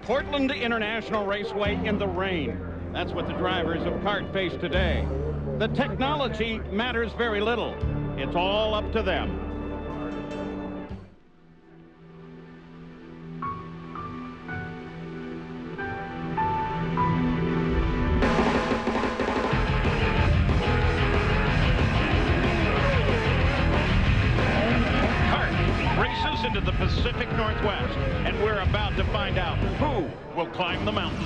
Portland International Raceway in the rain. That's what the drivers of CART face today. The technology matters very little. It's all up to them. Into the Pacific Northwest, and we're about to find out who will climb the mountain.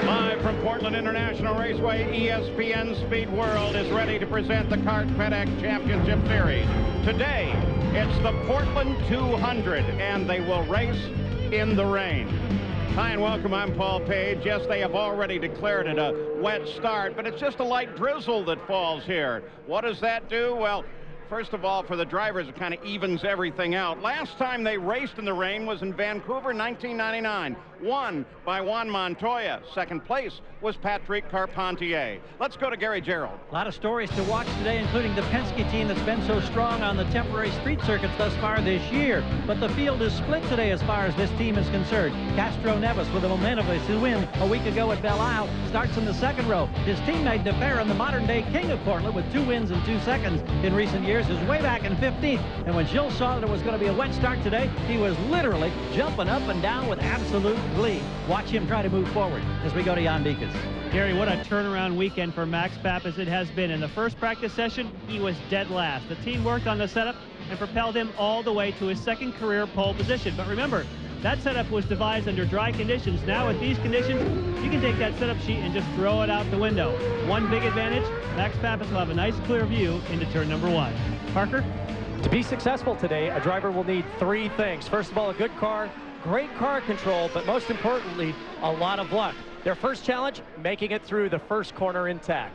Live from Portland International Raceway, ESPN Speed World is ready to present the CART FedEx Championship Series. Today, it's the Portland 200, and they will race in the rain. Hi and welcome, I'm Paul Page. Yes, they have already declared it a wet start, but it's just a light drizzle that falls here. What does that do? Well, first of all, for the drivers, it kind of evens everything out. Last time they raced in the rain was in Vancouver, 1999. Won by Juan Montoya. Second place was Patrick Carpentier. Let's go to Gary Gerould. A lot of stories to watch today, including the Penske team that's been so strong on the temporary street circuits thus far this year. But the field is split today as far as this team is concerned. Castro Neves with the momentum of his win a week ago at Belle Isle starts in the second row. His teammate DeFerrin, the modern-day king of Portland, with 2 wins in 2 seconds in recent years, is way back in 15th. And when Gilles saw that it was going to be a wet start today, he was literally jumping up and down with absolute glee. Watch him try to move forward as we go to Jan Beekes. Gary, what a turnaround weekend for Max Papis it has been. In the first practice session, he was dead last. The team worked on the setup and propelled him all the way to his second career pole position. But remember, that setup was devised under dry conditions. Now with these conditions, you can take that setup sheet and just throw it out the window. One big advantage, Max Papis will have a nice clear view into turn number 1. Parker? To be successful today, a driver will need 3 things. First of all, a good car, great car control, but most importantly, a lot of luck. Their first challenge, making it through the first corner intact.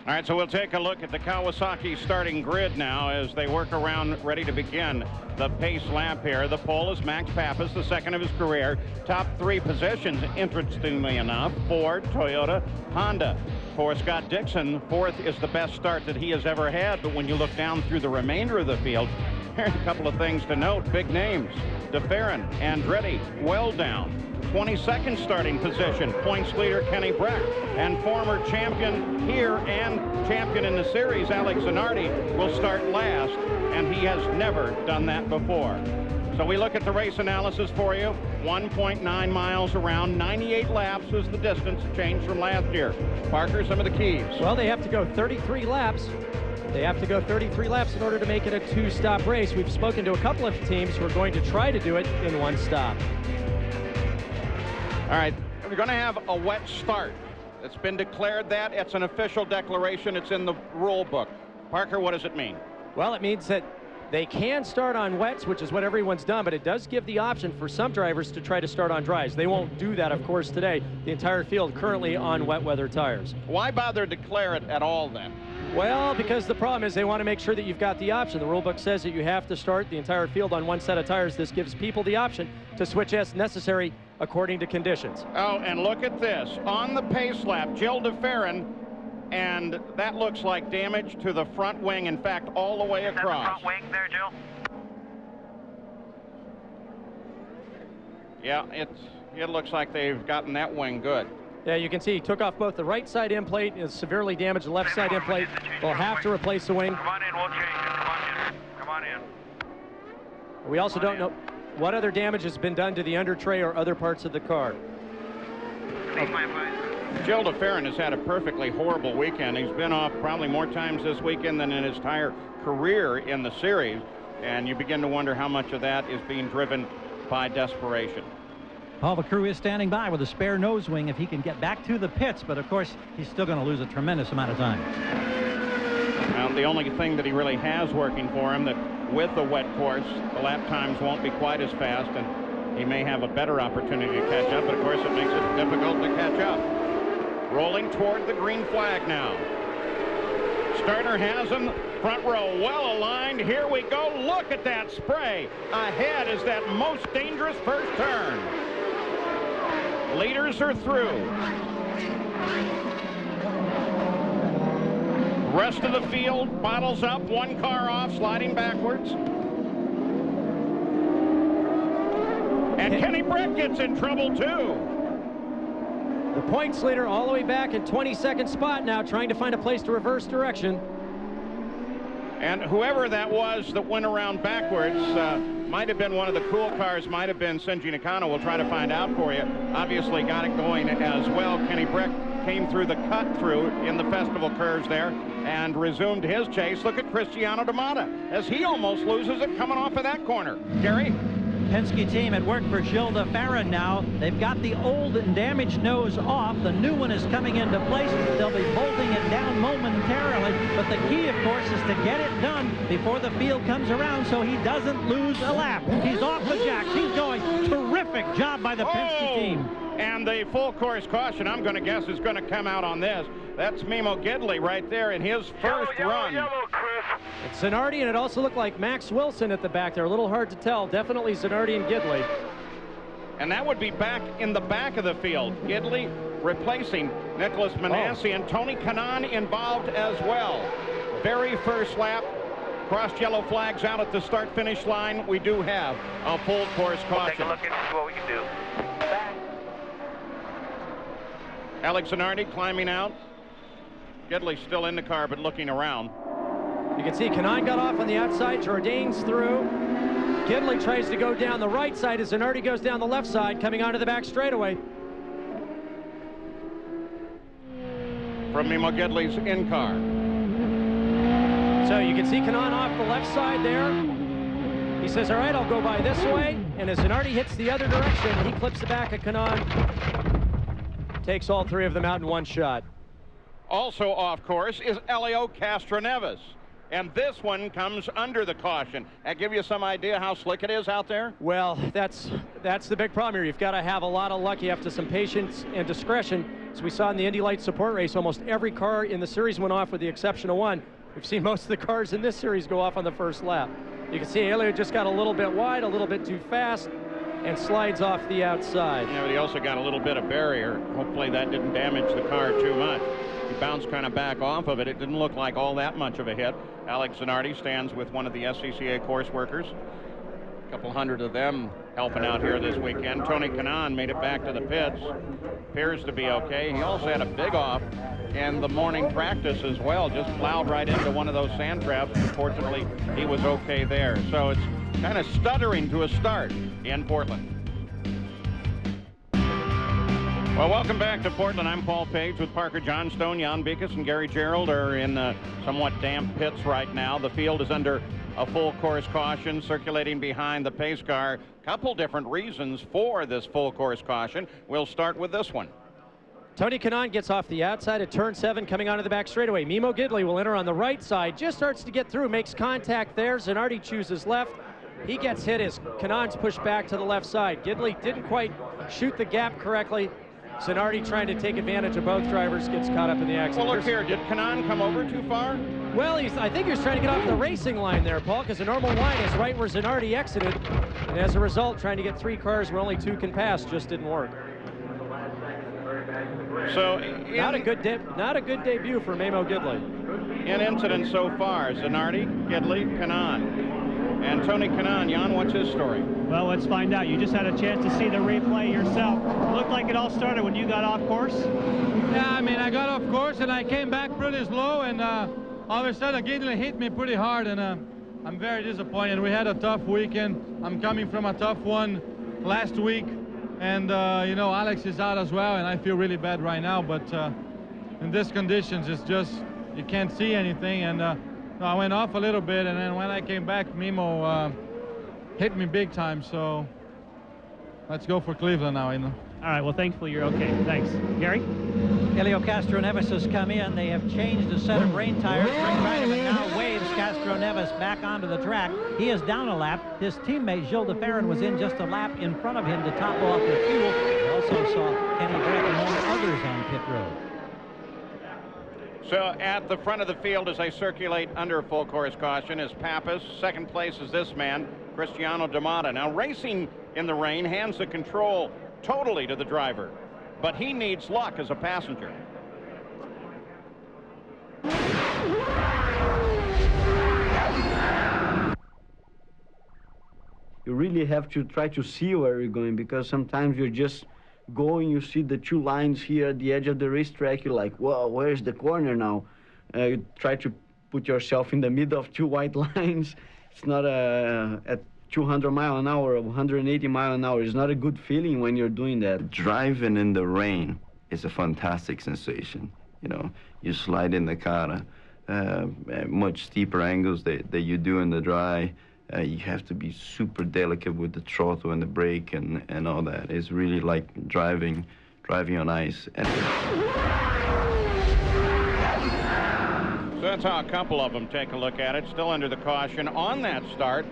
All right, so we'll take a look at the Kawasaki starting grid now as they work around ready to begin the pace lap here. The pole is Max Papis, the second of his career. Top 3 positions, interestingly enough, Ford, Toyota, Honda. For Scott Dixon, 4th is the best start that he has ever had, but when you look down through the remainder of the field, here's a couple of things to note. Big names, DeFerrin, Andretti, well down. 22nd starting position, points leader Kenny Brack, and former champion here and champion in the series, Alex Zanardi, will start last, and he has never done that before. So we look at the race analysis for you. 1.9 miles around, 98 laps is the distance, changed from last year. Parker, some of the keys. Well, they have to go 33 laps. They have to go 33 laps in order to make it a 2-stop race. We've spoken to a couple of teams who are going to try to do it in 1 stop. All right, we're going to have a wet start. It's been declared that. It's an official declaration. It's in the rule book. Parker, what does it mean? Well, it means that they can start on wets, which is what everyone's done, but it does give the option for some drivers to try to start on dries. They won't do that, of course, today. The entire field currently on wet weather tires. Why bother declare it at all then? Well, because the problem is they want to make sure that you've got the option. The rule book says that you have to start the entire field on 1 set of tires. This gives people the option to switch as necessary according to conditions. Oh, and look at this. On the pace lap, Gilles DeFerrin, and that looks like damage to the front wing, in fact, all the way across. The front wing there, Jill? Yeah, it looks like they've gotten that wing good. Yeah, you can see he took off both the right side end plate and severely damaged the left side end plate. They'll have to replace the wing. Come on in, we'll change it. Come on in. Come on in. We also don't know what other damage has been done to the under tray or other parts of the car. Leave my advice. Gilles DeFerrin has had a perfectly horrible weekend. He's been off probably more times this weekend than in his entire career in the series, and you begin to wonder how much of that is being driven by desperation. Well, the crew is standing by with a spare nose wing if he can get back to the pits, but of course he's still going to lose a tremendous amount of time. Well, the only thing that he really has working for him, that with the wet course, the lap times won't be quite as fast, and he may have a better opportunity to catch up, but of course it makes it difficult to catch up. Rolling toward the green flag now. Starter has him, front row well aligned. Here we go. Look at that spray. Ahead is that most dangerous first turn. leaders are through. Rest of the field bottles up, one car off, sliding backwards. And Kenny Brack gets in trouble too. The points leader all the way back in 22nd spot now, trying to find a place to reverse direction. And whoever that was that went around backwards might have been one of the cool cars, might have been Shinji Nakano. We'll try to find out for you. Obviously got it going as well. Kenny Brack came through the cut through in the festival curves there and resumed his chase. Look at Cristiano Damata as he almost loses it coming off of that corner. Gary? Penske team at work for Gilles de Ferran now. They've got the old and damaged nose off. The new one is coming into place. They'll be bolting it down momentarily. But the key, of course, is to get it done before the field comes around so he doesn't lose a lap. He's off the jacks. He's going. Terrific job by the Penske team. And the full course caution, I'm going to guess, is going to come out on this. That's Mimo Gidley right there in his first run. Yellow, Chris. It's Zanardi, and it also looked like Max Wilson at the back there. A little hard to tell. Definitely Zanardi and Gidley. And that would be back in the back of the field. Gidley replacing Nicholas Manassi, and Tony Kanaan involved as well. Very first lap. Crossed yellow flags out at the start-finish line. We do have a full course caution. Take a look and see what we can do. Alex Zanardi climbing out. Gidley still in the car, but looking around. You can see Kanaan got off on the outside. Jourdain's through. Gidley tries to go down the right side as Zanardi goes down the left side, coming onto the back straightaway. From Mimo Gidley's in-car. So you can see Kanaan off the left side there. He says, all right, I'll go by this way. And as Zanardi hits the other direction, he clips the back of Kanaan. Takes all three of them out in one shot. Also off course is Helio Castroneves. And this one comes under the caution. That give you some idea how slick it is out there? Well, that's the big problem here. You've got to have a lot of luck. You have to some patience and discretion. As we saw in the Indy Lights support race, almost every car in the series went off with the exception of one. We've seen most of the cars in this series go off on the first lap. You can see Helio just got a little bit wide, a little bit too fast, and slides off the outside. Yeah, but he also got a little bit of barrier. Hopefully that didn't damage the car too much. He bounced kind of back off of it. It didn't look like all that much of a hit. Alex Zanardi stands with one of the SCCA course workers. A couple hundred of them helping out here this weekend. Tony Kanaan made it back to the pits. Appears to be okay. He also had a big off in the morning practice as well. Just plowed right into one of those sand traps. Unfortunately, he was okay there. So it's kind of stuttering to a start in Portland. Well, welcome back to Portland. I'm Paul Page with Parker Johnstone. Jan Beekes and Gary Gerould are in somewhat damp pits right now. The field is under a full course caution circulating behind the pace car. Couple different reasons for this full course caution. We'll start with this one. Tony Kanaan gets off the outside at turn 7, coming onto the back straightaway. Mimo Gidley will enter on the right side, just starts to get through, makes contact there. Zanardi chooses left. He gets hit as Kanaan's pushed back to the left side. Gidley didn't quite shoot the gap correctly. Zanardi trying to take advantage of both drivers, gets caught up in the accident. Well, look here, did Kanaan come over too far? Well, I think he was trying to get off the racing line there, Paul, because the normal line is right where Zanardi exited. And as a result, trying to get 3 cars where only 2 can pass just didn't work. So not a good debut for Mimo Gidley. In incidents so far, Zanardi, Gidley, Kanaan. And Tony Kanaan, Jan, what's his story? Well, let's find out. You just had a chance to see the replay yourself. It looked like it all started when you got off course. Yeah, I mean, I got off course and I came back pretty slow, and all of a sudden Gidley hit me pretty hard, and I'm very disappointed. We had a tough weekend. I'm coming from a tough one last week, and you know, Alex is out as well, and I feel really bad right now, but in these conditions, it's just, you can't see anything, and I went off a little bit, and then when I came back, Mimo hit me big time, so let's go for Cleveland now, you know. All right, well, thankfully you're okay. Thanks. Gary? Helio Castroneves has come in. They have changed a set of rain tires. Rick Reineman now waves Castroneves back onto the track. He is down a lap. His teammate Gilles de Ferran was in just a lap in front of him to top off the fuel. We also saw Kenny Brack and one others on pit road. So at the front of the field as they circulate under full course caution is Pappas. Second place is this man, Cristiano Damata. Now racing in the rain hands the control totally to the driver. but he needs luck as a passenger. You really have to try to see where you're going, because sometimes you're just going, you see the two lines here at the edge of the racetrack, you're like, whoa, where's the corner now? You try to put yourself in the middle of two white lines. It's not at 200 miles an hour or 180 miles an hour. It's not a good feeling when you're doing that. Driving in the rain is a fantastic sensation. You know, you slide in the car at much steeper angles that you do in the dry. You have to be super delicate with the throttle and the brake and all that. It's really like driving on ice. So that's how a couple of them take a look at it. Still under the caution on that start.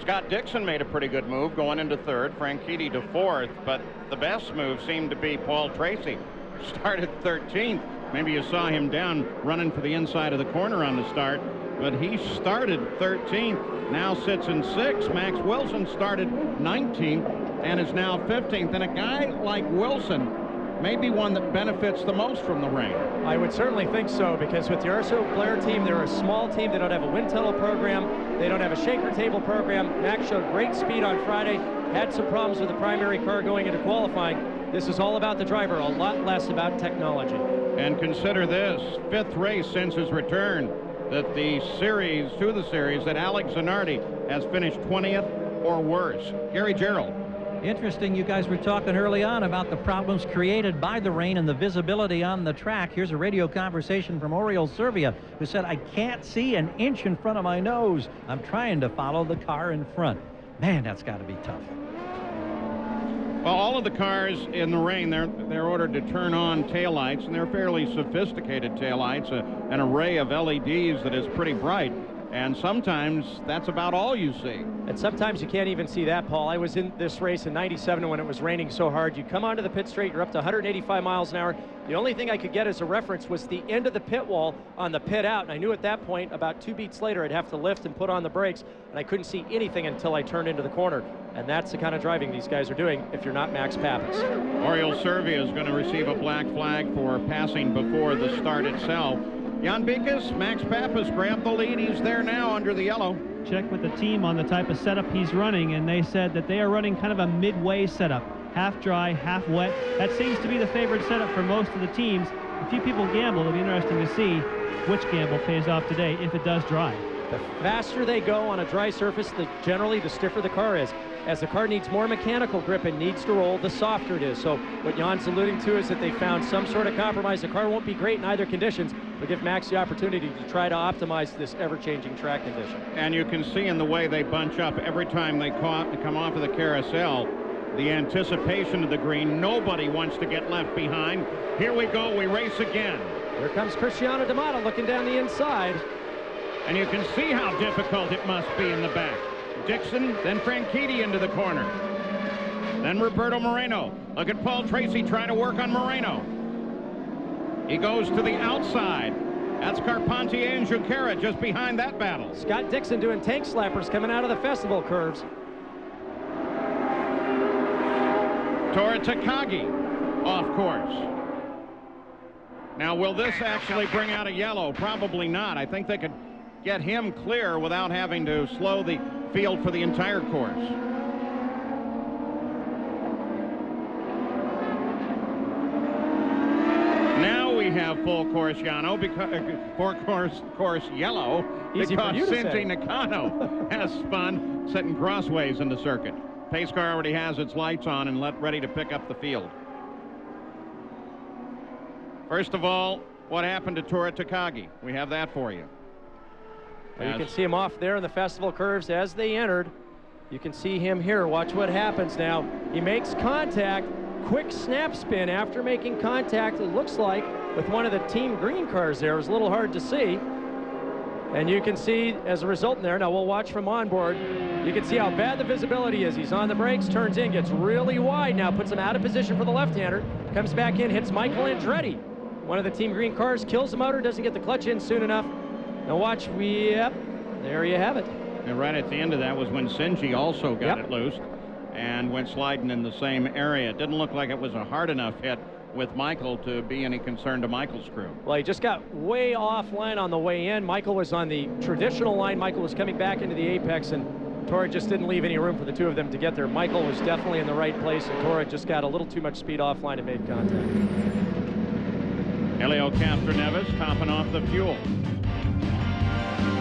Scott Dixon made a pretty good move going into third, Franchitti to fourth, but the best move seemed to be Paul Tracy. Started 13th. Maybe you saw him down running for the inside of the corner on the start, but he started 13th, now sits in 6th. Max Wilson started 19th and is now 15th. And a guy like Wilson may be one that benefits the most from the rain. I would certainly think so, because with the Arceau Blair team, they're a small team. They don't have a wind tunnel program. They don't have a shaker table program. Max showed great speed on Friday, had some problems with the primary car going into qualifying. This is all about the driver, a lot less about technology. And consider this, 5th race since his return, that the series, that Alex Zanardi has finished 20th or worse. Gary Gerould. Interesting, you guys were talking early on about the problems created by the rain and the visibility on the track. Here's a radio conversation from Oriol Servia, who said, I can't see an inch in front of my nose. I'm trying to follow the car in front. Man, that's got to be tough. Well, all of the cars in the rain, they're ordered to turn on taillights, and they're fairly sophisticated taillights, an array of LEDs that is pretty bright. And sometimes that's about all you see. And sometimes you can't even see that, Paul. I was in this race in '97 when it was raining so hard. You come onto the pit straight, you're up to 185 miles an hour. The only thing I could get as a reference was the end of the pit wall on the pit out. And I knew at that point, about 2 beats later, I'd have to lift and put on the brakes. And I couldn't see anything until I turned into the corner. And that's the kind of driving these guys are doing if you're not Max Pappas. Oriol Servia is going to receive a black flag for passing before the start itself. Jan Bikas, Max Pappas grabbed the lead. He's there now under the yellow. Check with the team on the type of setup he's running, and they said that they are running kind of a midway setup. Half dry, half wet. That seems to be the favorite setup for most of the teams. A few people gamble. It'll be interesting to see which gamble pays off today if it does dry. The faster they go on a dry surface, generally the stiffer the car is. As the car needs more mechanical grip and needs to roll, the softer it is. So what Jan's alluding to is that they found some sort of compromise. The car won't be great in either conditions, but give Max the opportunity to try to optimize this ever-changing track condition. And you can see in the way they bunch up every time they come off of the carousel, the anticipation of the green. Nobody wants to get left behind. Here we go, we race again. Here comes Cristiano D'Amato looking down the inside. And you can see how difficult it must be in the back. Dixon, then Franchitti into the corner. Then Roberto Moreno. Look at Paul Tracy trying to work on Moreno. He goes to the outside. That's Carpentier and Junqueira just behind that battle. Scott Dixon doing tank slappers coming out of the festival curves. Tora Takagi off course. Now, will this actually bring out a yellow? Probably not. I think they could get him clear without having to slow the field for the entire course. Now we have full course yellow because course yellow Easy because for you to Shinji say. Nakano has spun sitting crossways in the circuit. Pace car already has its lights on and ready to pick up the field. First of all, what happened to Tora Takagi? We have that for you. Well, you can see him off there in the festival curves as they entered. You can see him here. Watch what happens now. He makes contact. Quick snap spin after making contact, it looks like, with one of the Team Green cars there. It was a little hard to see. And you can see as a result in there, now we'll watch from onboard, you can see how bad the visibility is. He's on the brakes, turns in, gets really wide now, puts him out of position for the left-hander, comes back in, hits Michael Andretti. One of the Team Green cars, kills the motor, doesn't get the clutch in soon enough. Now watch, yep, there you have it. And right at the end of that was when Shinji also got it loose. and went sliding in the same area. It didn't look like it was a hard enough hit with Michael to be any concern to Michael's crew. Well, he just got way offline on the way in. Michael was on the traditional line. Michael was coming back into the apex, and Torrid just didn't leave any room for the two of them to get there. Michael was definitely in the right place, and Torrid just got a little too much speed offline and made contact. Helio Castroneves topping off the fuel.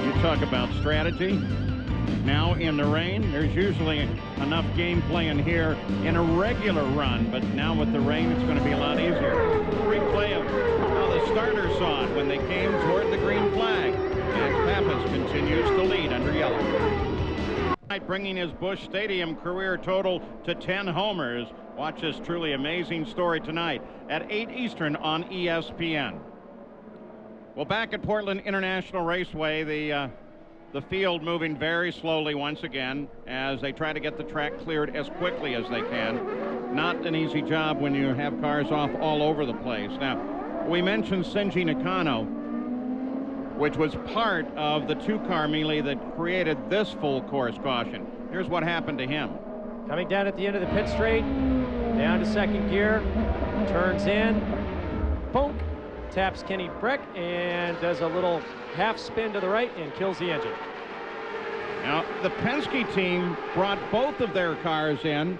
You talk about strategy. Now in the rain, there's usually enough gameplay in here in a regular run, but now with the rain, it's going to be a lot easier. Replay of how the starters saw it when they came toward the green flag. Max Pappas continues to lead under yellow. Bringing his Busch Stadium career total to 10 homers. Watch this truly amazing story tonight at 8 Eastern on ESPN. Well, back at Portland International Raceway, the field moving very slowly once again as they try to get the track cleared as quickly as they can. Not an easy job when you have cars off all over the place. Now, we mentioned Shinji Nakano, which was part of the two-car melee that created this full course caution. Here's what happened to him. Coming down at the end of the pit straight, down to second gear, turns in, bonk, taps Kenny Breck and does a little half spin to the right and kills the engine. Now, the Penske team brought both of their cars in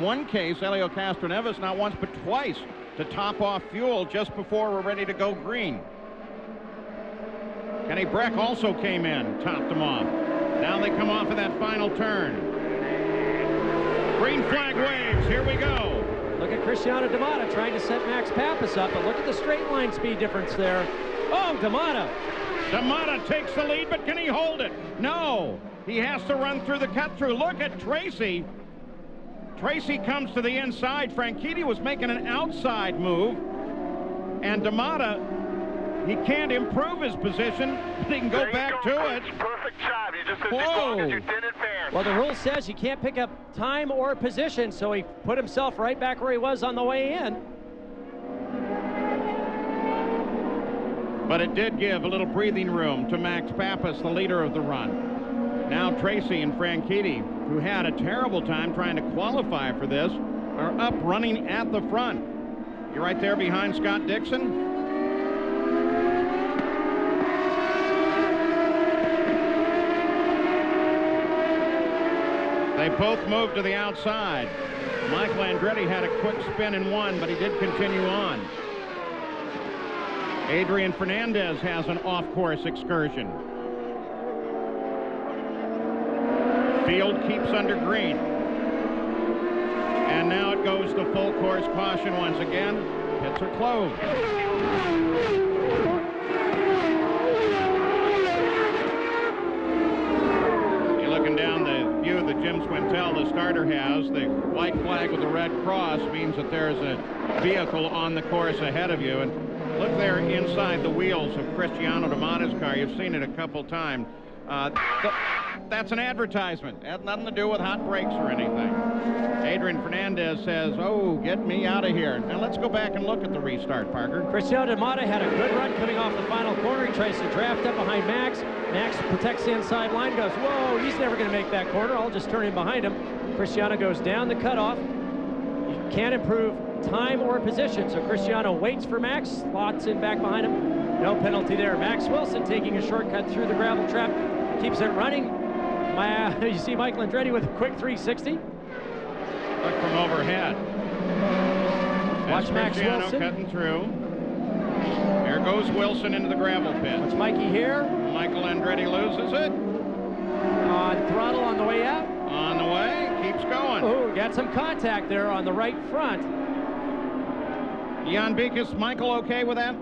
one case, Helio Castroneves, not once but twice, to top off fuel just before we're ready to go green. Kenny Breck also came in, topped them off. Now they come off of that final turn. Green flag waves, here we go. Look at Cristiano D'Amata trying to set Max Pappas up, but look at the straight line speed difference there. Oh, D'Amata. D'Amata takes the lead, but can he hold it? No, he has to run through the cut-through. Look at Tracy. Tracy comes to the inside. Franchitti was making an outside move, and D'Amata, he can't improve his position. He can go back to it. Perfect job. You just as Whoa. long as you did advance. Well, the rule says you can't pick up time or position, so he put himself right back where he was on the way in. But it did give a little breathing room to Max Pappas, the leader of the run. Now Tracy and Franchitti, who had a terrible time trying to qualify for this, are up running at the front. You're right there behind Scott Dixon. They both moved to the outside. Michael Andretti had a quick spin in one, but he did continue on. Adrian Fernandez has an off-course excursion. Field keeps under green. And now it goes to full course caution once again. Pits are closed. You're looking down the view that Jim Swintel, the starter, has. The white flag with the red cross means that there's a vehicle on the course ahead of you. And look there inside the wheels of Cristiano D'Amata's car. You've seen it a couple times. That's an advertisement. It has nothing to do with hot brakes or anything. Adrian Fernandez says, oh, get me out of here. Now let's go back and look at the restart, Parker. Cristiano D'Amata had a good run coming off the final corner. He tries to draft up behind Max. Max protects the inside line, goes, whoa, he's never going to make that corner. I'll just turn in behind him. Cristiano goes down the cutoff. You can't improve time or position, so Cristiano waits for Max, slots in back behind him. No penalty there. Max Wilson taking a shortcut through the gravel trap, keeps it running. You see Michael Andretti with a quick 360. Look from overhead. Watch Max Wilson cutting through. There goes Wilson into the gravel pit. Watch Mikey here. Michael Andretti loses it. On throttle on the way out. On the way, keeps going. Oh, got some contact there on the right front. Jan Beekes, Michael okay with that?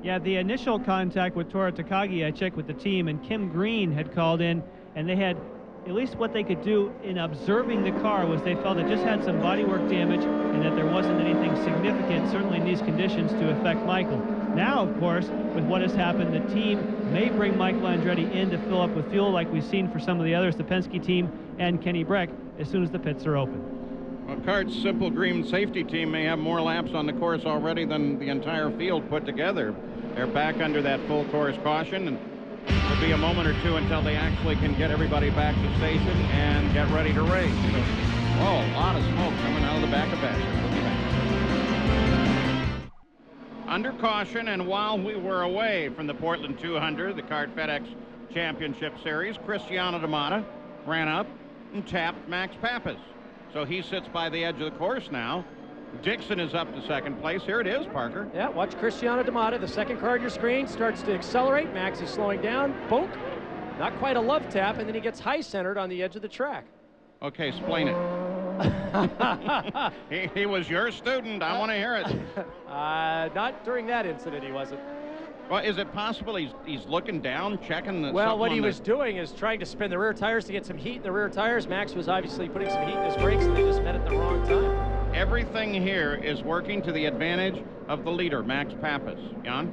Yeah, the initial contact with Tora Takagi, I checked with the team, and Kim Green had called in, and they had, at least what they could do in observing the car was they felt it just had some bodywork damage and that there wasn't anything significant, certainly in these conditions, to affect Michael. Now, of course, with what has happened, the team may bring Michael Andretti in to fill up with fuel like we've seen for some of the others, the Penske team and Kenny Breck, as soon as the pits are open. Well, CART's Simple Green safety team may have more laps on the course already than the entire field put together. They're back under that full course caution, and it'll be a moment or two until they actually can get everybody back to station and get ready to race. So Oh, a lot of smoke coming out of the back of Vassar. Under caution, and while we were away from the Portland 200, the CART FedEx Championship Series, Cristiano D'Amata ran up and tapped Max Pappas. So he sits by the edge of the course now. Dixon is up to second place. Here it is, Parker. Yeah, watch Cristiano D'Amata. The second car on your screen starts to accelerate. Max is slowing down. Bonk. Not quite a love tap, and then he gets high-centered on the edge of the track. Okay, explain it. he was your student. I want to hear it. Not during that incident, he wasn't. Well, is it possible he's looking down, checking the... Well, what he was doing is trying to spin the rear tires to get some heat in the rear tires. Max was obviously putting some heat in his brakes, and they just met at the wrong time. Everything here is working to the advantage of the leader, Max Pappas. Jan?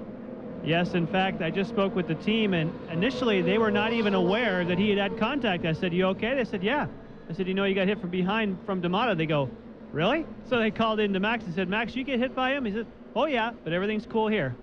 Yes, in fact, I just spoke with the team, and initially they were not even aware that he had had contact. I said, "You okay?" They said, "Yeah." I said, "You know, you got hit from behind from D'Amata." They go, "Really?" So they called in to Max and said, "Max, you get hit by him?" He said, "Oh, yeah, but everything's cool here."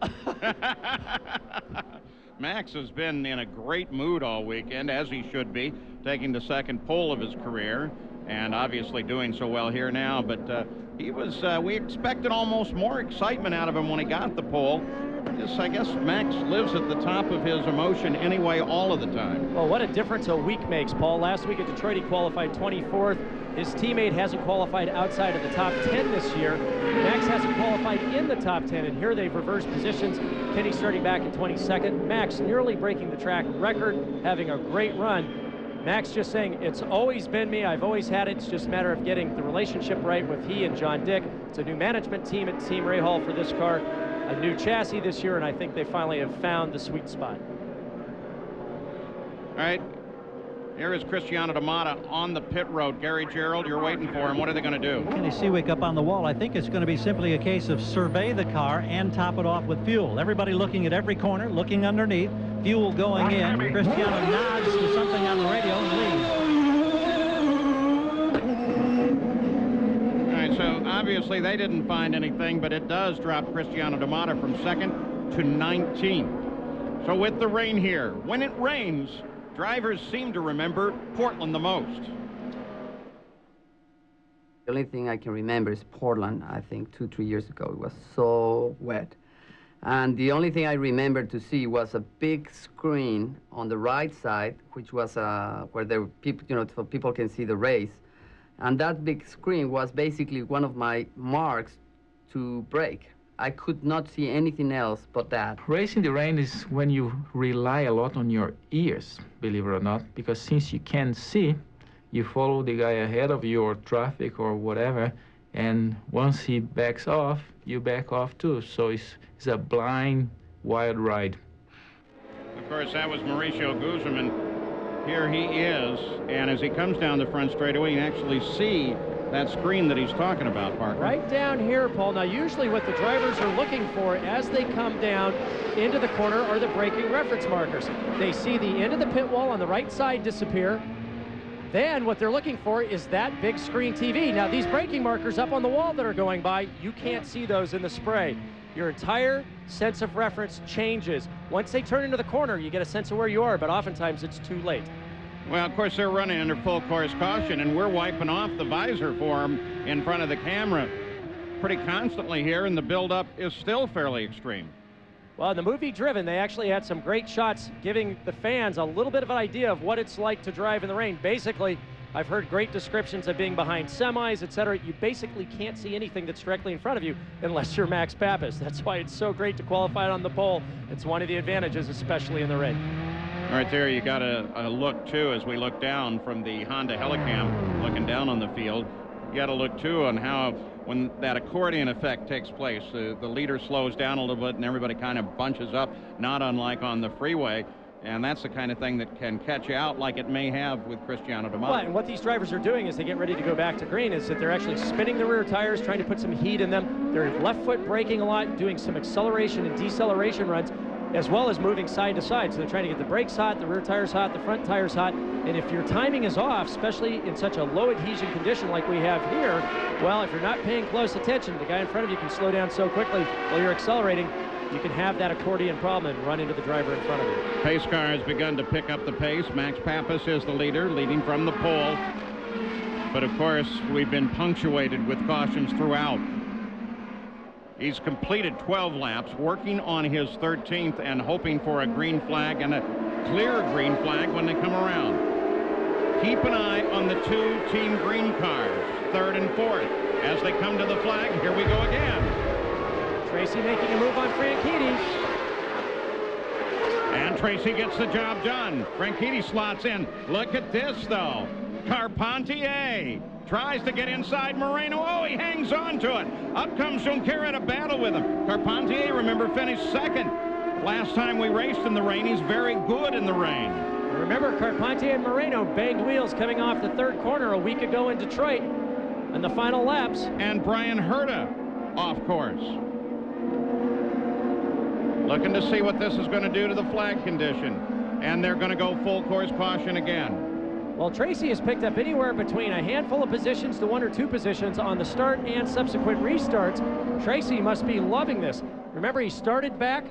Max has been in a great mood all weekend, as he should be, taking the second pole of his career, and obviously doing so well here now. But he was, we expected almost more excitement out of him when he got the pole. I guess Max lives at the top of his emotion anyway all of the time. Well, what a difference a week makes, Paul. Last week at Detroit, he qualified 24th. His teammate hasn't qualified outside of the top 10 this year. Max hasn't qualified in the top 10, and here they've reversed positions. Kenny starting back in 22nd. Max nearly breaking the track record, having a great run. Max just saying, "It's always been me. I've always had it. It's just a matter of getting the relationship right with he and John Dick." It's a new management team at Team Rahal for this car. A new chassis this year, and I think they finally have found the sweet spot. All right, here is Cristiano D'Amata on the pit road. Gary Gerould, you're waiting for him. What are they going to do? Kenny Seawick up on the wall. I think it's going to be simply a case of survey the car and top it off with fuel. Everybody looking at every corner, looking underneath, fuel going in. Cristiano nods to something on the radio and leaves. So obviously they didn't find anything, but it does drop Cristiano D'Amata from second to 19. So with the rain here, when it rains, drivers seem to remember Portland the most. The only thing I can remember is Portland. I think 2-3 years ago it was so wet, and the only thing I remember to see was a big screen on the right side, which was where the people, so people can see the race. And that big screen was basically one of my marks to brake. I could not see anything else but that. Racing the rain is when you rely a lot on your ears, believe it or not, because since you can't see, you follow the guy ahead of you or traffic or whatever, and once he backs off, you back off too. So it's a blind, wild ride. Of course, that was Mauricio Guzman. Here he is, and as he comes down the front straightaway, you can actually see that screen that he's talking about, Parker. Right down here, Paul. Now, usually what the drivers are looking for as they come down into the corner are the braking reference markers. They see the end of the pit wall on the right side disappear. Then what they're looking for is that big screen TV. Now, these braking markers up on the wall that are going by, you can't see those in the spray. Your entire sense of reference changes. Once they turn into the corner, you get a sense of where you are, but oftentimes it's too late. Well, of course, they're running under full course caution, and we're wiping off the visor for them in front of the camera pretty constantly here, and the buildup is still fairly extreme. Well, in the movie Driven, they actually had some great shots giving the fans a little bit of an idea of what it's like to drive in the rain. Basically, I've heard great descriptions of being behind semis, etc. You basically can't see anything that's directly in front of you unless you're Max Pappas. That's why it's so great to qualify on the pole. It's one of the advantages, especially in the rain. Right there, you got a look, too, as we look down from the Honda Helicam, looking down on the field. You got to look, too, on how when that accordion effect takes place, the leader slows down a little bit and everybody kind of bunches up, not unlike on the freeway. And that's the kind of thing that can catch you out like it may have with Cristiano D'Amata. Well, and what these drivers are doing as they get ready to go back to green is that they're actually spinning the rear tires, trying to put some heat in them. They're left foot braking a lot, doing some acceleration and deceleration runs, as well as moving side to side. So they're trying to get the brakes hot, the rear tires hot, the front tires hot. And if your timing is off, especially in such a low adhesion condition like we have here, well, if you're not paying close attention, the guy in front of you can slow down so quickly while you're accelerating, you can have that accordion problem and run into the driver in front of you. Pace car has begun to pick up the pace. Max Pappas is the leader, leading from the pole. But of course, we've been punctuated with cautions throughout. He's completed 12 laps, working on his 13th and hoping for a green flag and a clear green flag when they come around. Keep an eye on the 2 team green cars, 3rd and 4th. As they come to the flag, here we go again. Tracy making a move on Franchitti. And Tracy gets the job done. Franchitti slots in. Look at this, though. Carpentier tries to get inside Moreno. Oh, he hangs on to it. Up comes Junqueira to battle with him. Carpentier, remember, finished 2nd. Last time we raced in the rain, he's very good in the rain. Remember, Carpentier and Moreno banged wheels coming off the 3rd corner a week ago in Detroit in the final laps. And Brian Herta off course. Looking to see what this is going to do to the flag condition. And they're going to go full course caution again. Well, Tracy has picked up anywhere between a handful of positions to 1 or 2 positions on the start and subsequent restarts. Tracy must be loving this. Remember, he started back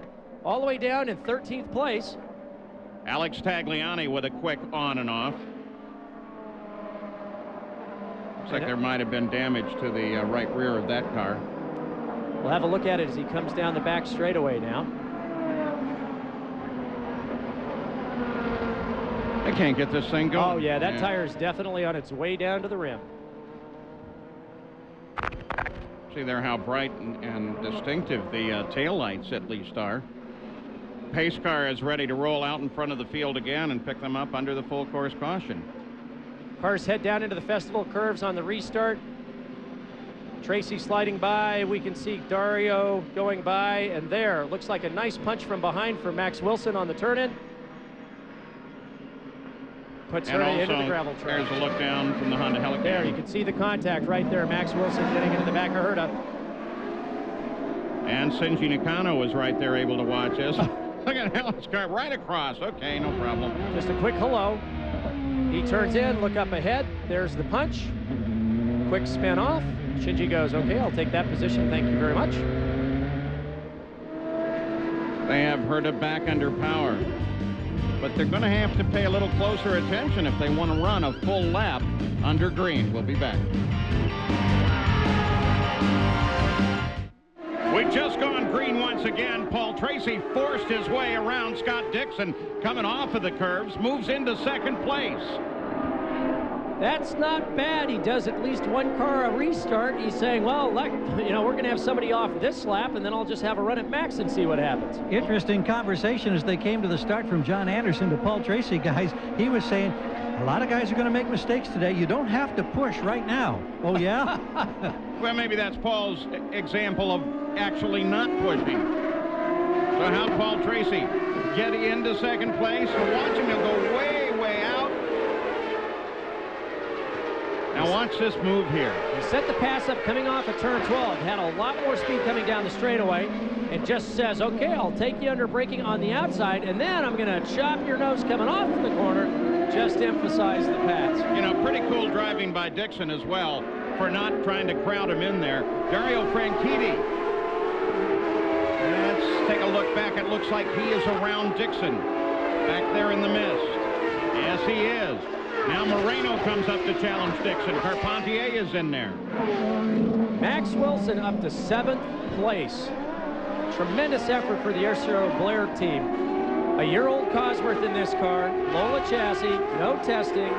all the way down in 13th place. Alex Tagliani with a quick on and off. Looks like there might have been damage to the right rear of that car. We'll have a look at it as he comes down the back straightaway now. They can't get this thing going. Oh, yeah, that tire is definitely on its way down to the rim. See there how bright and distinctive the tail lights at least are. Pace car is ready to roll out in front of the field again and pick them up under the full course caution. Cars head down into the festival curves on the restart. Tracy sliding by. We can see Dario going by, and there looks like a nice punch from behind for Max Wilson on the turn-in. Puts her into the gravel track. There's a look down from the Honda Helican. There, you can see the contact right there. Max Wilson getting into the back of Herta. And Shinji Nakano was right there able to watch this. Look at Helen's car right across. Okay, no problem. Just a quick hello. He turns in, look up ahead. There's the punch. Quick spin off. Shinji goes, okay, I'll take that position. Thank you very much. They have Herta back under power. But they're going to have to pay a little closer attention if they want to run a full lap under green. We'll be back. We've just gone green once again. Paul Tracy forced his way around Scott Dixon coming off of the curves, moves into 2nd place. That's not bad. He does at least 1 car a restart. He's saying, well, you know, we're going to have somebody off this lap, and then I'll just have a run at Max and see what happens. Interesting conversation as they came to the start from John Anderson to Paul Tracy, guys. He was saying, a lot of guys are going to make mistakes today. You don't have to push right now. Oh, yeah? Well, maybe that's Paul's example of actually not pushing. So how'd Paul Tracy get into 2nd place? So watch him. He'll go way, way out. Now watch this move here. He set the pass up coming off of turn 12. Had a lot more speed coming down the straightaway. And just says, okay, I'll take you under braking on the outside, and then I'm going to chop your nose coming off the corner. Just emphasize the pass. You know, pretty cool driving by Dixon as well for not trying to crowd him in there. Dario Franchitti. Let's take a look back. It looks like he is around Dixon back there in the mist. Yes, he is. Now Moreno comes up to challenge Dixon. Carpentier is in there. Max Wilson up to 7th place. Tremendous effort for the Arcero Blair team. A year-old Cosworth in this car, Lola chassis, no testing,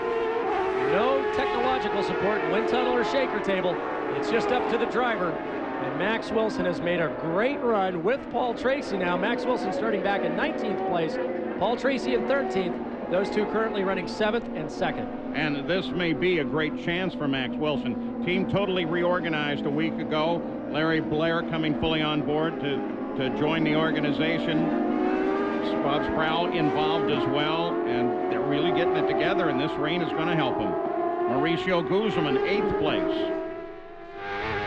no technological support, wind tunnel or shaker table. It's just up to the driver. And Max Wilson has made a great run with Paul Tracy now. Max Wilson starting back in 19th place, Paul Tracy in 13th. Those two currently running 7th and 2nd. And this may be a great chance for Max Wilson. Team totally reorganized a week ago. Larry Blair coming fully on board to join the organization. Bob Sproul involved as well, and they're really getting it together, and this rain is going to help them. Mauricio Guzman, 8th place.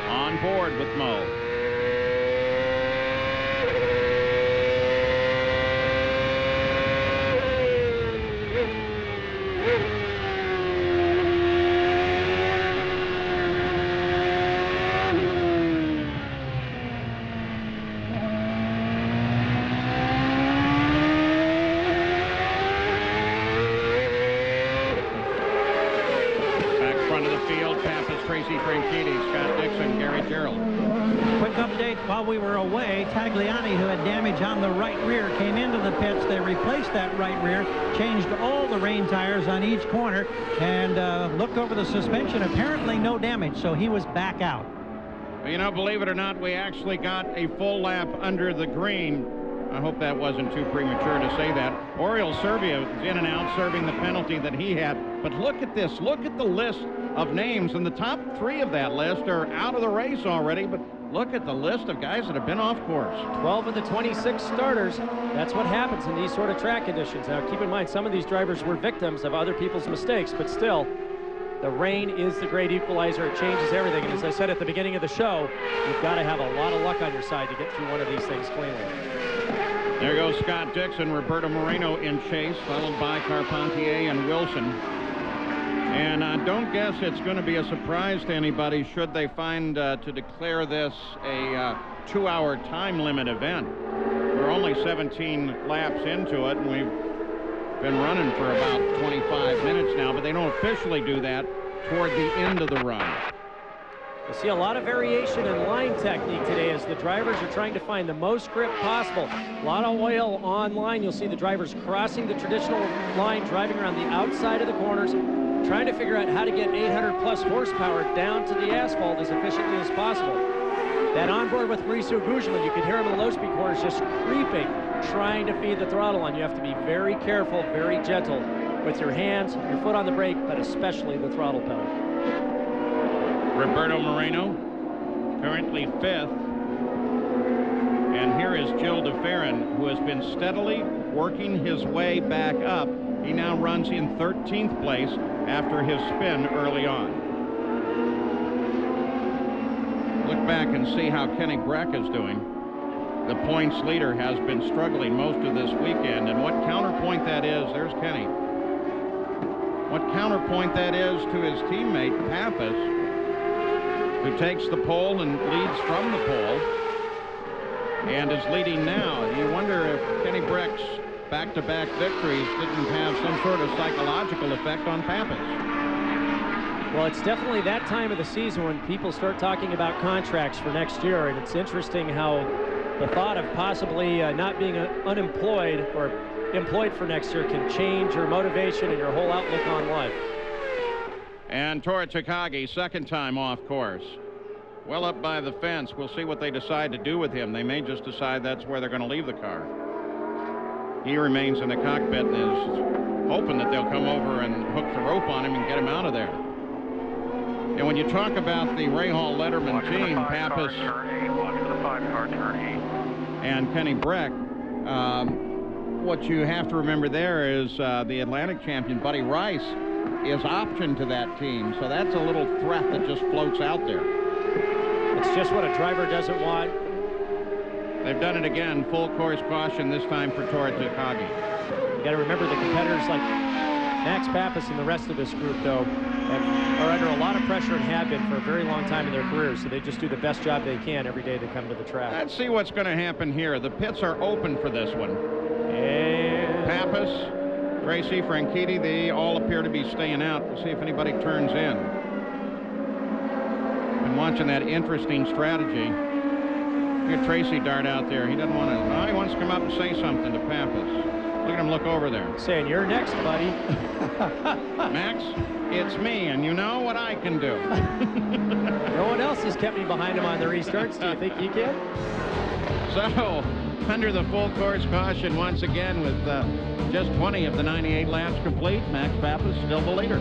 On board with Mo. Tracy Franchitti, Scott Dixon, Gary Gerald. Quick update, while we were away, Tagliani, who had damage on the right rear, came into the pits. They replaced that right rear, changed all the rain tires on each corner, and looked over the suspension. Apparently no damage, so he was back out. Well, you know, believe it or not, we actually got a full lap under the green. I hope that wasn't too premature to say that. Oriol Servia is in and out serving the penalty that he had. But look at this. Look at the list of names, and the top 3 of that list are out of the race already. But look at the list of guys that have been off course. 12 of the 26 starters. That's what happens in these sort of track conditions. Now, keep in mind, some of these drivers were victims of other people's mistakes, but still, the rain is the great equalizer. It changes everything. And as I said at the beginning of the show, you've got to have a lot of luck on your side to get through one of these things cleanly. There goes Scott Dixon, Roberto Moreno in chase, followed by Carpentier and Wilson. And don't guess it's going to be a surprise to anybody should they find to declare this a 2-hour time limit event. We're only 17 laps into it, and we've been running for about 25 minutes now, but they don't officially do that toward the end of the run. You see a lot of variation in line technique today as the drivers are trying to find the most grip possible. A lot of oil on line. You'll see the drivers crossing the traditional line, driving around the outside of the corners, trying to figure out how to get 800+ horsepower down to the asphalt as efficiently as possible. That onboard with Mauricio Guzman, you can hear him in the low speed corners just creeping, trying to feed the throttle on. You have to be very careful, very gentle with your hands, your foot on the brake, but especially the throttle pedal. Roberto Moreno, currently 5th. And here is Gil de Ferran, who has been steadily working his way back up. He now runs in 13th place after his spin early on. Look back and see how Kenny Breck is doing. The points leader has been struggling most of this weekend, and what counterpoint that is, there's Kenny. What counterpoint that is to his teammate, Pappas, who takes the pole and leads from the pole and is leading now. You wonder if Kenny Breck's back-to-back victories didn't have some sort of psychological effect on Pappas. Well, it's definitely that time of the season when people start talking about contracts for next year, and it's interesting how the thought of possibly not being unemployed or employed for next year can change your motivation and your whole outlook on life. And Tora Takagi, second time off course. Well up by the fence. We'll see what they decide to do with him. They may just decide that's where they're going to leave the car. He remains in the cockpit and is hoping that they'll come over and hook the rope on him and get him out of there. And when you talk about the Rahal Letterman team, Pappas and Kenny Breck, what you have to remember there is the Atlantic champion, Buddy Rice, is optioned to that team. So that's a little threat that just floats out there. It's just what a driver doesn't want. They've done it again. Full course caution this time for Tora Takagi. You got to remember the competitors like Max Pappas and the rest of this group, though, are under a lot of pressure and have been for a very long time in their careers. So they just do the best job they can every day they come to the track. Let's see what's going to happen here. The pits are open for this one. And Pappas, Tracy, Franchitti, they all appear to be staying out. We'll see if anybody turns in. Been watching that interesting strategy. Look at Tracy dart out there. He doesn't want to. Oh, he wants to come up and say something to Pappas. Look at him look over there. Saying, "You're next, buddy." Max, it's me, and you know what I can do. No one else has kept me behind him on the restarts. Do you think he can? So, under the full course caution once again with just 20 of the 98 laps complete, Max Pappas still the leader.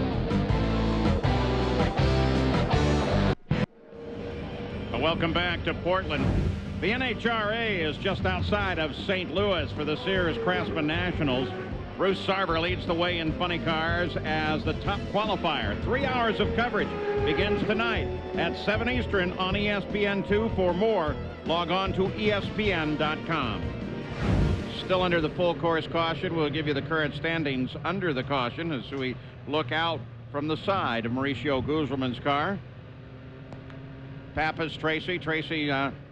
Welcome back to Portland. The NHRA is just outside of St. Louis for the Sears Craftsman Nationals. Bruce Sarver leads the way in funny cars as the top qualifier. 3 hours of coverage begins tonight at 7 Eastern on ESPN2. For more, log on to ESPN.com. Still under the full course caution. We'll give you the current standings under the caution as we look out from the side of Mauricio Guzman's car. Pappas, Tracy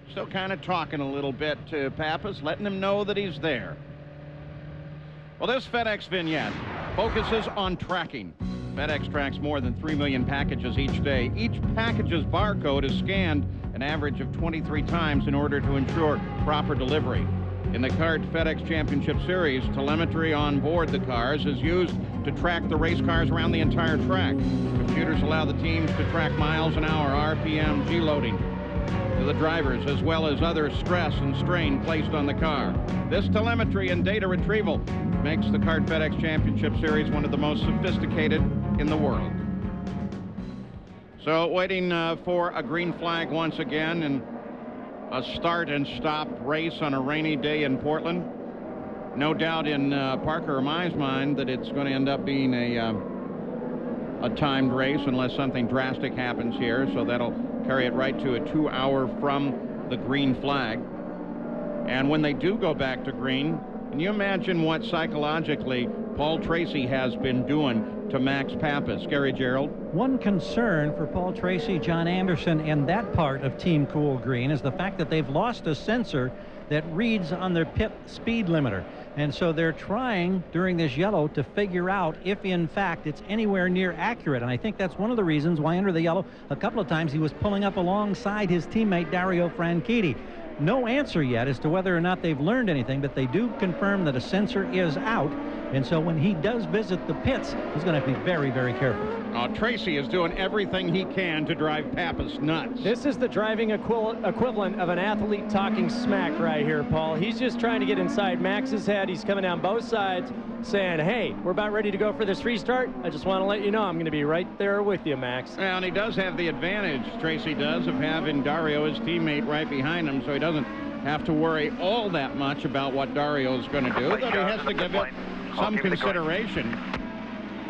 still kind of talking a little bit to Pappas, letting him know that he's there. Well, this FedEx vignette focuses on tracking. FedEx tracks more than 3 million packages each day. Each package's barcode is scanned an average of 23 times in order to ensure proper delivery. In the CART FedEx Championship Series, telemetry on board the cars is used to track the race cars around the entire track. Computers allow the teams to track miles an hour, RPM, G-loading to the drivers, as well as other stress and strain placed on the car. This telemetry and data retrieval makes the CART FedEx Championship Series one of the most sophisticated in the world. So waiting for a green flag once again, and a start and stop race on a rainy day in Portland. No doubt in Parker or my mind that it's going to end up being a timed race unless something drastic happens here. So that'll carry it right to a 2 hour from the green flag. And when they do go back to green, can you imagine what psychologically Paul Tracy has been doing to Max Papis? Gary Gerould? One concern for Paul Tracy, John Anderson, and that part of Team Cool Green is the fact that they've lost a sensor that reads on their pit speed limiter. And so they're trying during this yellow to figure out if in fact it's anywhere near accurate. And I think that's one of the reasons why under the yellow a couple of times he was pulling up alongside his teammate Dario Franchitti. No answer yet as to whether or not they've learned anything, but they do confirm that a sensor is out. And so when he does visit the pits, he's going to have to be very, very careful. Tracy is doing everything he can to drive Papis nuts. This is the driving equivalent of an athlete talking smack right here, Paul. He's just trying to get inside Max's head. He's coming down both sides saying, hey, we're about ready to go for this restart. I just want to let you know I'm going to be right there with you, Max. Well, and he does have the advantage, Tracy does, of having Dario, his teammate, right behind him, so he doesn't have to worry all that much about what Dario's going to do, but he has to give it some consideration.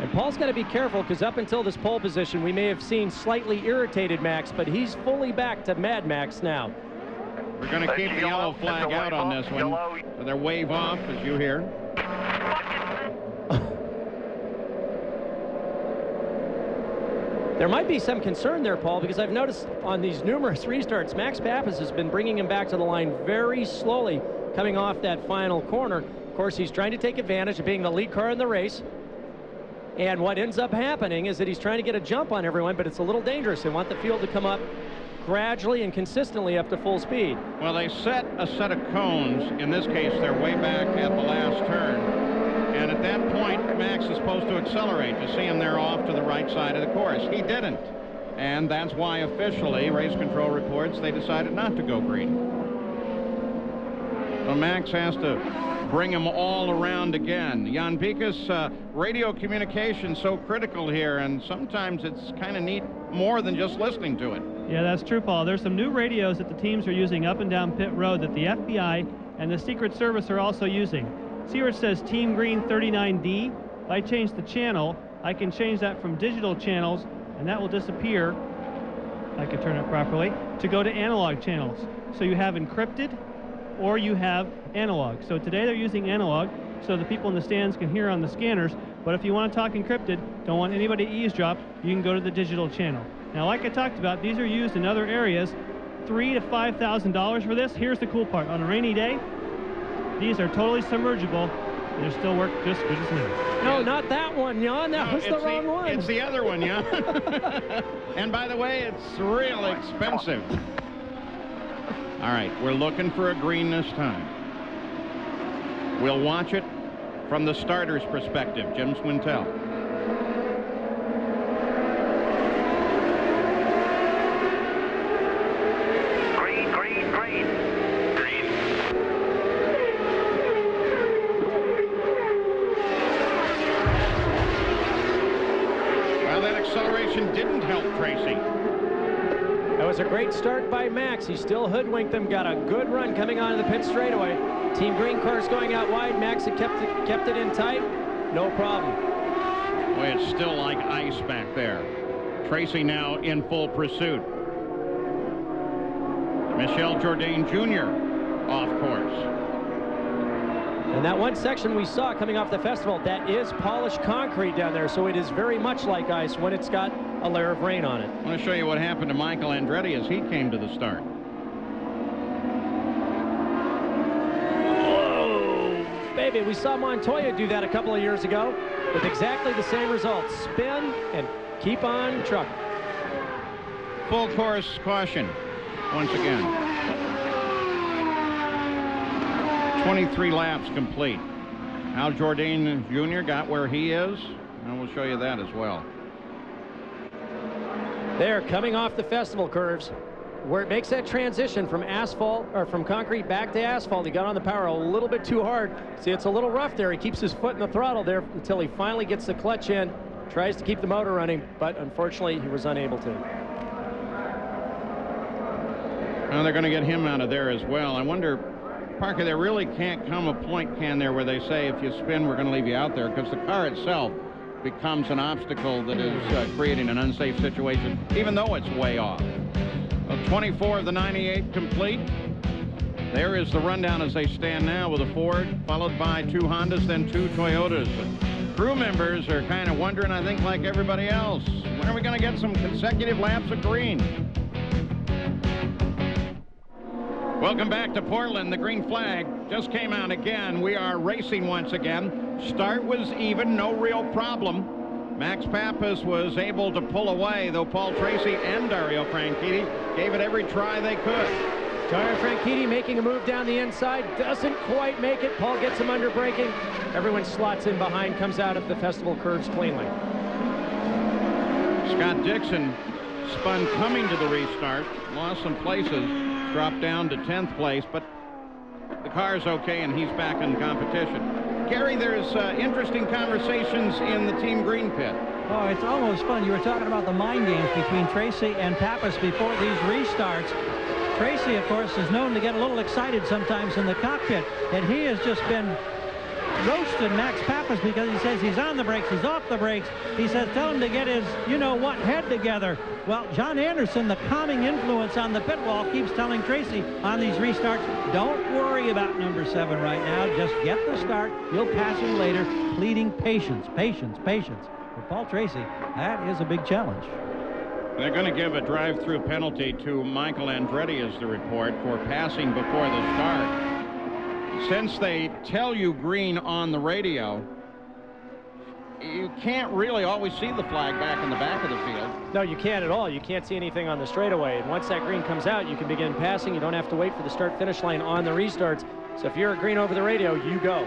And Paul's got to be careful because up until this pole position, we may have seen slightly irritated Max, but he's fully back to Mad Max now. We're going to keep the yellow flag out on this one. So they're wave off, as you hear. There might be some concern there, Paul, because I've noticed on these numerous restarts, Max Papis has been bringing him back to the line very slowly coming off that final corner. Of course, he's trying to take advantage of being the lead car in the race. And what ends up happening is that he's trying to get a jump on everyone, but it's a little dangerous. They want the field to come up gradually and consistently up to full speed. Well, they set a set of cones. In this case, they're way back at the last turn. And at that point, Max is supposed to accelerate. You see him there off to the right side of the course. He didn't. And that's why officially, race control reports, they decided not to go green. So Max has to bring them all around again. Jan Pikus, radio communication so critical here, and sometimes it's kind of neat more than just listening to it. Yeah, that's true, Paul. There's some new radios that the teams are using up and down pit road that the FBI and the Secret Service are also using. See where it says Team Green 39D? If I change the channel, I can change that from digital channels, and that will disappear, if I can turn it properly, to go to analog channels. So you have encrypted, or you have analog. So today they're using analog, so the people in the stands can hear on the scanners, but if you want to talk encrypted, don't want anybody to eavesdrop, you can go to the digital channel. Now, like I talked about, these are used in other areas, $3,000 to $5,000 for this. Here's the cool part. On a rainy day, these are totally submergible. They still work just good as new. No, not that one, Jan. That was the wrong one. It's the other one, Jan. And by the way, it's real expensive. All right, we're looking for a green this time. We'll watch it from the starter's perspective, Jim Swintel. Green, green, green. Green. Well, that acceleration didn't help Tracy. That was a great start by Max. He still hoodwinked them, got a good run coming onto the pit straightaway. Team Green cars going out wide. Max had kept it in tight. No problem. Boy, it's still like ice back there. Tracy now in full pursuit. Michel Jourdain Jr. off course. And that one section we saw coming off the festival, that is polished concrete down there, so it is very much like ice when it's got a layer of rain on it. I want to show you what happened to Michael Andretti as he came to the start. Whoa, baby, we saw Montoya do that a couple of years ago. with exactly the same results. Spin and keep on trucking. Full course caution once again. 23 laps complete. Al Jourdain Jr. got where he is, and we'll show you that as well. They're coming off the festival curves where it makes that transition from asphalt or from concrete back to asphalt. He got on the power a little bit too hard. See, it's a little rough there. He keeps his foot in the throttle there until he finally gets the clutch in, tries to keep the motor running, but unfortunately he was unable to. Well, they're going to get him out of there as well. I wonder, Parker, there really can't come a point, can there, where they say if you spin, we're going to leave you out there, because the car itself becomes an obstacle that is creating an unsafe situation, even though it's way off. Well, 24 of the 98 complete. There is the rundown as they stand now with a Ford, followed by 2 Hondas, then 2 Toyotas. Crew members are kind of wondering, I think, like everybody else, when are we going to get some consecutive laps of green? Welcome back to Portland. The green flag just came out again. We are racing once again. Start was even, no real problem. Max Pappas was able to pull away, though Paul Tracy and Dario Franchitti gave it every try they could. Dario Franchitti making a move down the inside, doesn't quite make it. Paul gets him under braking. Everyone slots in behind, comes out of the festival curves cleanly. Scott Dixon spun coming to the restart, lost some places, dropped down to 10th place, but the car's okay and he's back in competition. Gary, there's interesting conversations in the Team Green pit. Oh, it's almost fun. You were talking about the mind games between Tracy and Pappas before these restarts. Tracy, of course, is known to get a little excited sometimes in the cockpit, and he has just been roasting Max Pappas because he says he's on the brakes, he's off the brakes. He says, tell him to get his you-know-what head together. Well, John Anderson, the calming influence on the pit wall, keeps telling Tracy on these restarts, don't worry about number 7 right now. Just get the start. You'll pass him later. Pleading patience, patience, patience. For Paul Tracy, that is a big challenge. They're going to give a drive-through penalty to Michael Andretti, is the report, for passing before the start. Since they tell you green on the radio, you can't really always see the flag back in the back of the field. No, you can't at all. You can't see anything on the straightaway. And once that green comes out, you can begin passing. You don't have to wait for the start-finish line on the restarts. So if you're at green over the radio, you go.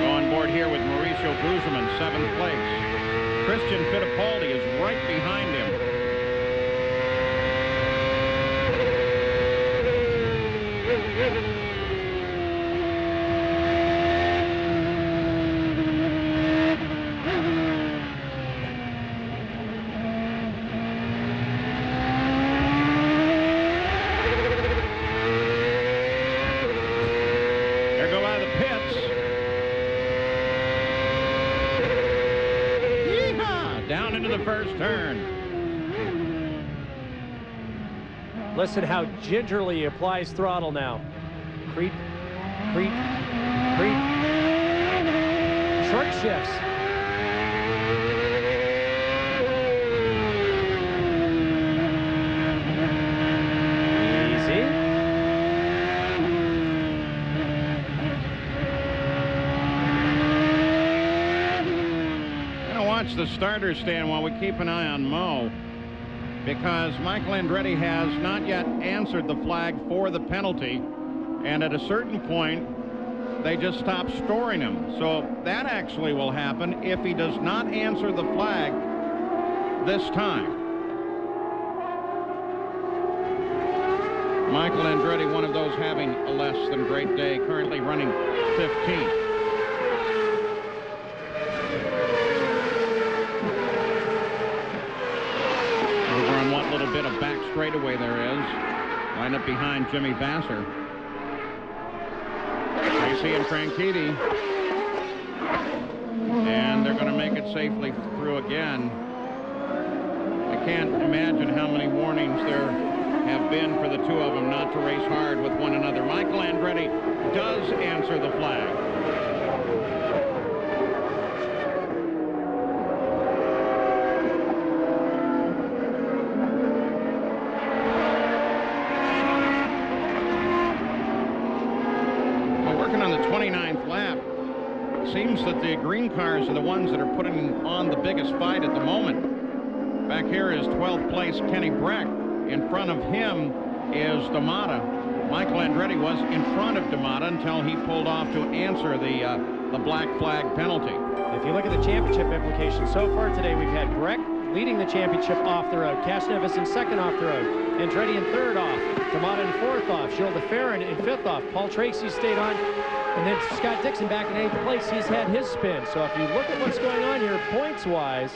Go on board here with Mauricio Guzman, 7th place. Christian Fittipaldi is right behind him. Listen how gingerly he applies throttle now. Creep, creep, creep. Short shifts. Easy. Gonna watch the starter stand while we keep an eye on Mo, because Michael Andretti has not yet answered the flag for the penalty, and at a certain point they just stop storing him. So that actually will happen if he does not answer the flag this time. Michael Andretti, one of those having a less than great day, currently running 15th. Bit of back straightaway there is. Line up behind Jimmy Vasser. Tracy and Franchitti. And they're going to make it safely through again. I can't imagine how many warnings there have been for the two of them not to race hard with one another. Michael Andretti does answer the flag. seems that the green cars are the ones that are putting on the biggest fight at the moment. Back here is 12th place Kenny Breck. In front of him is D'Amata. Michael Andretti was in front of D'Amata until he pulled off to answer the black flag penalty. If you look at the championship implications so far today, we've had Breck leading the championship off the road, Castroneves in second off the road, Andretti in third off, D'Amata in fourth off, Gilles de Ferran in fifth off, Paul Tracy stayed on, and then Scott Dixon back in 8th place. He's had his spin. So if you look at what's going on here points-wise,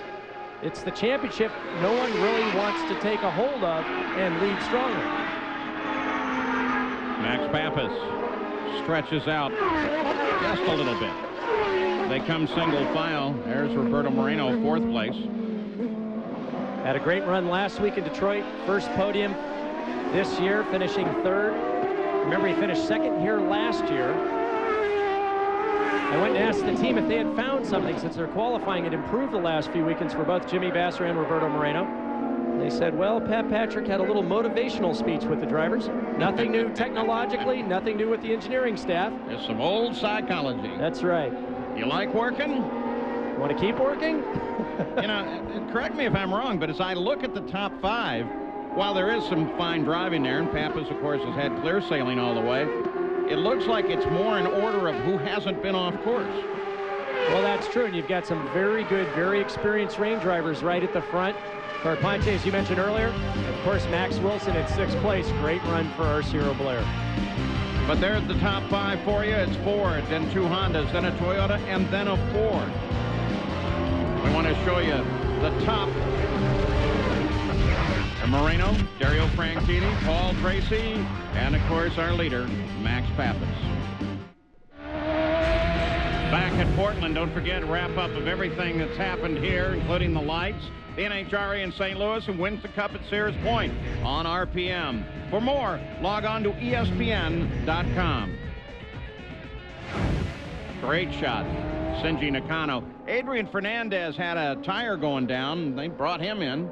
it's the championship no one really wants to take a hold of and lead strongly. Max Pappas stretches out just a little bit. They come single file. There's Roberto Moreno, 4th place. Had a great run last week in Detroit. First podium this year, finishing 3rd. Remember, he finished 2nd here last year. I went and asked the team if they had found something since their qualifying had improved the last few weekends for both Jimmy Vasser and Roberto Moreno. They said, well, Pat Patrick had a little motivational speech with the drivers. Nothing new technologically, nothing new with the engineering staff. There's some old psychology. That's right. You like working? Want to keep working? You know, correct me if I'm wrong, but as I look at the top 5, while there is some fine driving there, and Pappas, of course, has had clear sailing all the way, it looks like it's more in order of who hasn't been off course. Well, that's true, and you've got some very good, very experienced rain drivers right at the front. Carpante, as you mentioned earlier, of course, Max Wilson in 6th place. Great run for Arcero Blair. But there's the top 5 for you. It's Ford, then 2 Hondas, then a Toyota, and then a Ford. We want to show you the top. Moreno, Dario Franchitti, Paul Tracy, and of course our leader, Max Pappas. Back at Portland, don't forget, wrap up of everything that's happened here, including the lights, the NHRA in St. Louis, and wins the Cup at Sears Point on RPM. For more, log on to ESPN.com. Great shot, Shinji Nakano. Adrian Fernandez had a tire going down. They brought him in.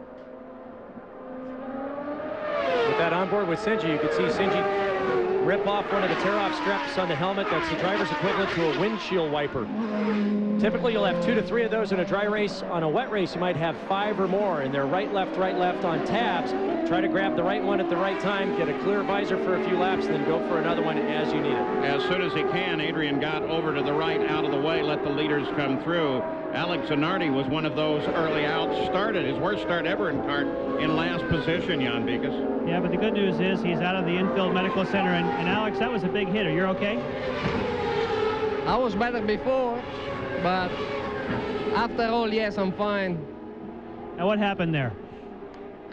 With that onboard with Shinji, you could see Shinji rip off one of the tear-off straps on the helmet. That's the driver's equivalent to a windshield wiper. Typically, you'll have 2 to 3 of those in a dry race. On a wet race, you might have 5 or more, and they're right, left on tabs. Try to grab the right one at the right time, get a clear visor for a few laps, and then go for another one as you need it. As soon as he can, Adrian got over to the right, out of the way, let the leaders come through. Alex Zanardi was one of those early outs. Started his worst start ever in kart in last position, Jan Beekes. Yeah, but the good news is he's out of the infield medical center. And Alex, that was a big hitter. You're okay? I was better before, but after all, yes, I'm fine. Now, what happened there?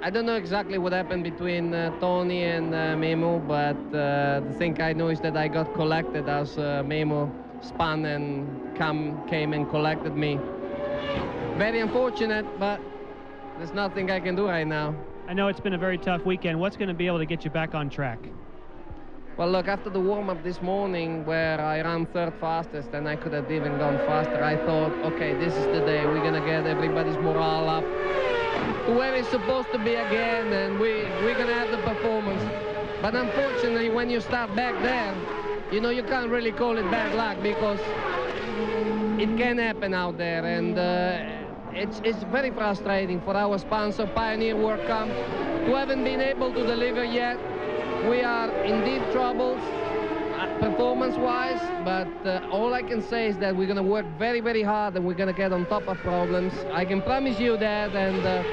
I don't know exactly what happened between Tony and Memo, but the thing I know is that I got collected as Memo spun and came and collected me. Very unfortunate, but there's nothing I can do right now. I know it's been a very tough weekend. What's going to be able to get you back on track? Well, look, after the warm-up this morning where I ran 3rd fastest and I could have even gone faster, I thought, okay, this is the day. We're going to get everybody's morale up to where it's supposed to be again, and we're going to have the performance. But unfortunately, when you start back there, you know, you can't really call it bad luck because it can happen out there, and it's very frustrating for our sponsor, Pioneer WorkCom, who haven't been able to deliver yet. We are in deep troubles performance-wise, but all I can say is that we're going to work very, very hard, and we're going to get on top of problems. I can promise you that, and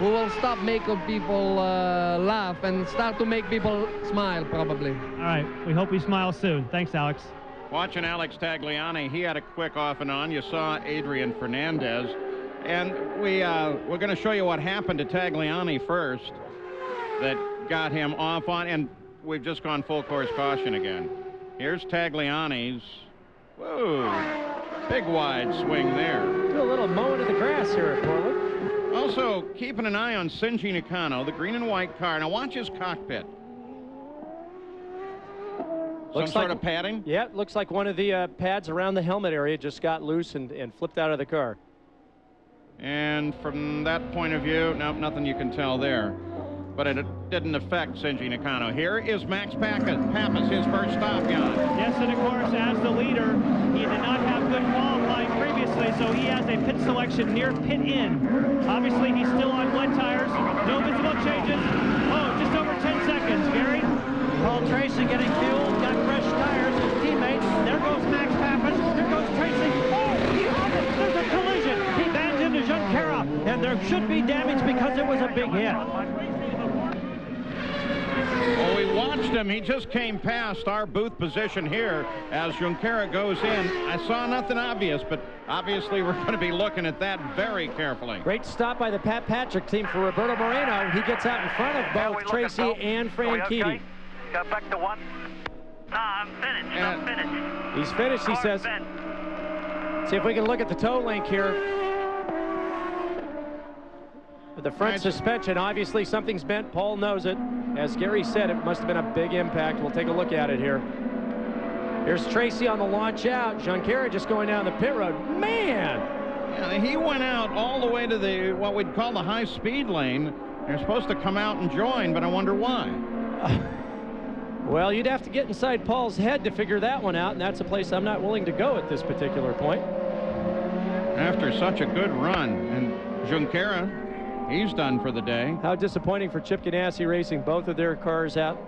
we will stop making people laugh and start to make people smile, probably. All right. We hope we smile soon. Thanks, Alex. Watching Alex Tagliani, he had a quick off and on. You saw Adrian Fernandez. And we're going to show you what happened to Tagliani first that got him off on. And we've just gone full course caution again. Here's Tagliani's. Whoa. Big wide swing there. Do a little mowing of the grass here at Portland. Also, keeping an eye on Shinji Nakano, the green and white car. Now watch his cockpit. Some sort of padding? Yeah, it looks like one of the pads around the helmet area just got loose and flipped out of the car. And from that point of view, nope, nothing you can tell there. but it didn't affect Shinji Nakano. Here is Max Pappas, his first stop, Jan. Yes, and of course, as the leader, he did not have good qualifying previously, so he has a pit selection near pit in. Obviously, he's still on wet tires. No visible changes. Oh, just over 10 seconds, Gary. Paul Tracy getting fuel, got fresh tires, his teammate. There goes Max Pappas. There goes Tracy. Oh, there's a collision. He bangs into Junqueira, and there should be damage because it was a big hit. Well, we watched him. He just came past our booth position here as Junqueira goes in. I saw nothing obvious, but obviously we're going to be looking at that very carefully. Great stop by the Pat Patrick team for Roberto Moreno. He gets out in front of both Tracy and Franchitti. Okay? Got back to one. No, I'm finished. I'm finished. He's finished, he says. See if we can look at the toe link here. With the front suspension, obviously something's bent. Paul knows it. As Gary said, it must have been a big impact. We'll take a look at it here. Here's Tracy on the launch out. Junqueira just going down the pit road. Man! Yeah, he went out all the way to the what we'd call the high-speed lane. They're supposed to come out and join, but I wonder why. Well, you'd have to get inside Paul's head to figure that one out, and that's a place I'm not willing to go at this particular point. After such a good run, and Junqueira, he's done for the day. How disappointing for Chip Ganassi Racing, both of their cars out.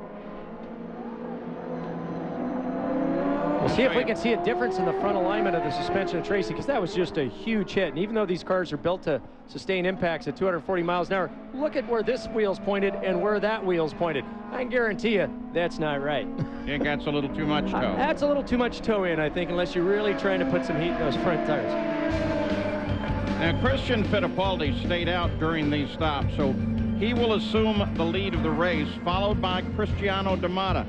We'll see if we can see a difference in the front alignment of the suspension of Tracy, because that was just a huge hit. And even though these cars are built to sustain impacts at 240 miles an hour, look at where this wheel's pointed and where that wheel's pointed. I can guarantee you that's not right. I think that's a little too much toe. That's a little too much toe in, I think, unless you're really trying to put some heat in those front tires. Now, Christian Fittipaldi stayed out during these stops, so he will assume the lead of the race, followed by Cristiano D'Amata.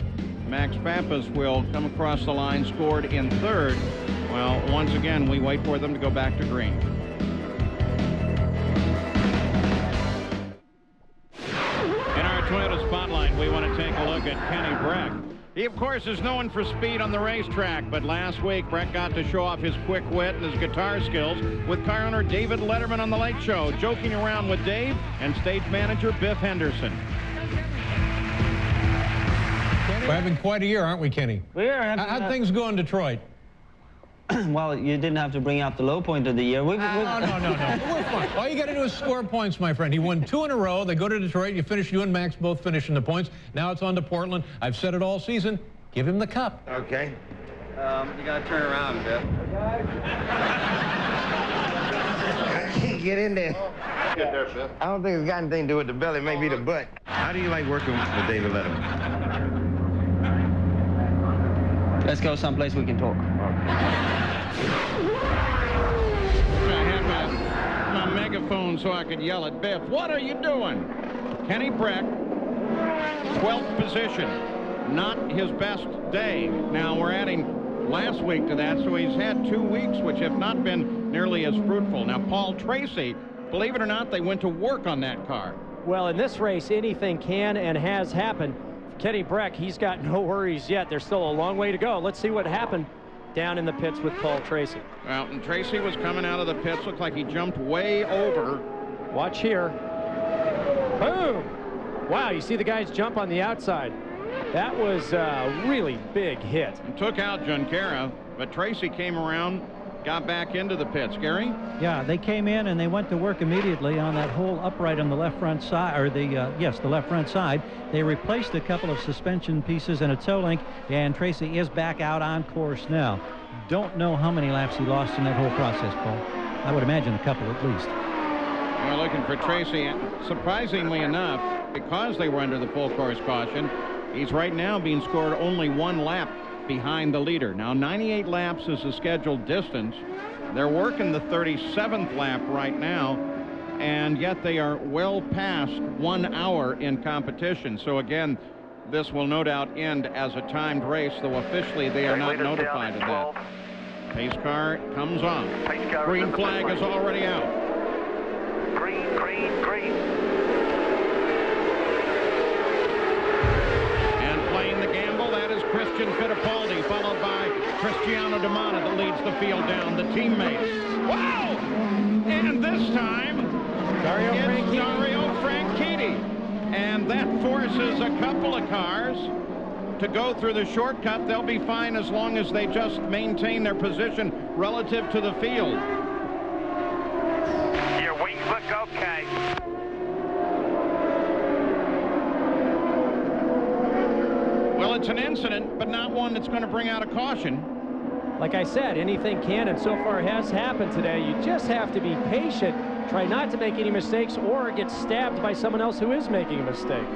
Max Pappas will come across the line, scored in third. Well, once again, we wait for them to go back to green. In our Toyota Spotlight, we want to take a look at Kenny Brack. He, of course, is known for speed on the racetrack, but last week, Brack got to show off his quick wit and his guitar skills with car owner David Letterman on The Late Show, joking around with Dave and stage manager Biff Henderson. We're having quite a year, aren't we, Kenny? We are. How'd things go in Detroit? Well, you didn't have to bring out the low point of the year. No. We're fine. All you got to do is score points, my friend. He won 2 in a row. They go to Detroit. You and Max both finishing the points. Now it's on to Portland. I've said it all season. Give him the cup. Okay. You got to turn around, Biff. I can't get in there. Get there, Biff. I don't think it's got anything to do with the belly. Maybe the butt. How do you like working with David Letterman? Let's go someplace we can talk. I had my megaphone so I could yell at Biff. What are you doing? Kenny Brack, 12th position. Not his best day. Now we're adding last week to that, so he's had 2 weeks which have not been nearly as fruitful. Now Paul Tracy, believe it or not, they went to work on that car. Well, in this race, anything can and has happened. Kenny Brack, he's got no worries yet. There's still a long way to go. Let's see what happened down in the pits with Paul Tracy. Well, and Tracy was coming out of the pits. Looked like he jumped way over. Watch here. Boom! Wow, you see the guys jump on the outside. That was a really big hit. And took out Junqueira, but Tracy came around, got back into the pits. Gary? Yeah, they came in and they went to work immediately on that whole upright on the left front side, or the left front side. They replaced a couple of suspension pieces and a toe link, and Tracy is back out on course now. Don't know how many laps he lost in that whole process, Paul. I would imagine a couple at least. We're looking for Tracy. Surprisingly enough, because they were under the full course caution, he's right now being scored only 1 lap behind the leader. Now 98 laps is the scheduled distance. They're working the 37th lap right now, and yet they are well past 1 hour in competition. So again, this will no doubt end as a timed race, though officially they are not notified of that. Pace car comes on. Green flag is already out. Green, green, green. And playing the gamble, that is Christian Fittipaldi, followed by Cristiano D'Amata that leads the field down, the teammates. Wow! And this time, it's Dario Franchitti. And that forces a couple of cars to go through the shortcut. They'll be fine as long as they just maintain their position relative to the field. Your wings look okay. Well, it's an incident, but not one that's going to bring out a caution. Like I said, anything can, and so far has happened today. You just have to be patient. Try not to make any mistakes or get stabbed by someone else who is making a mistake.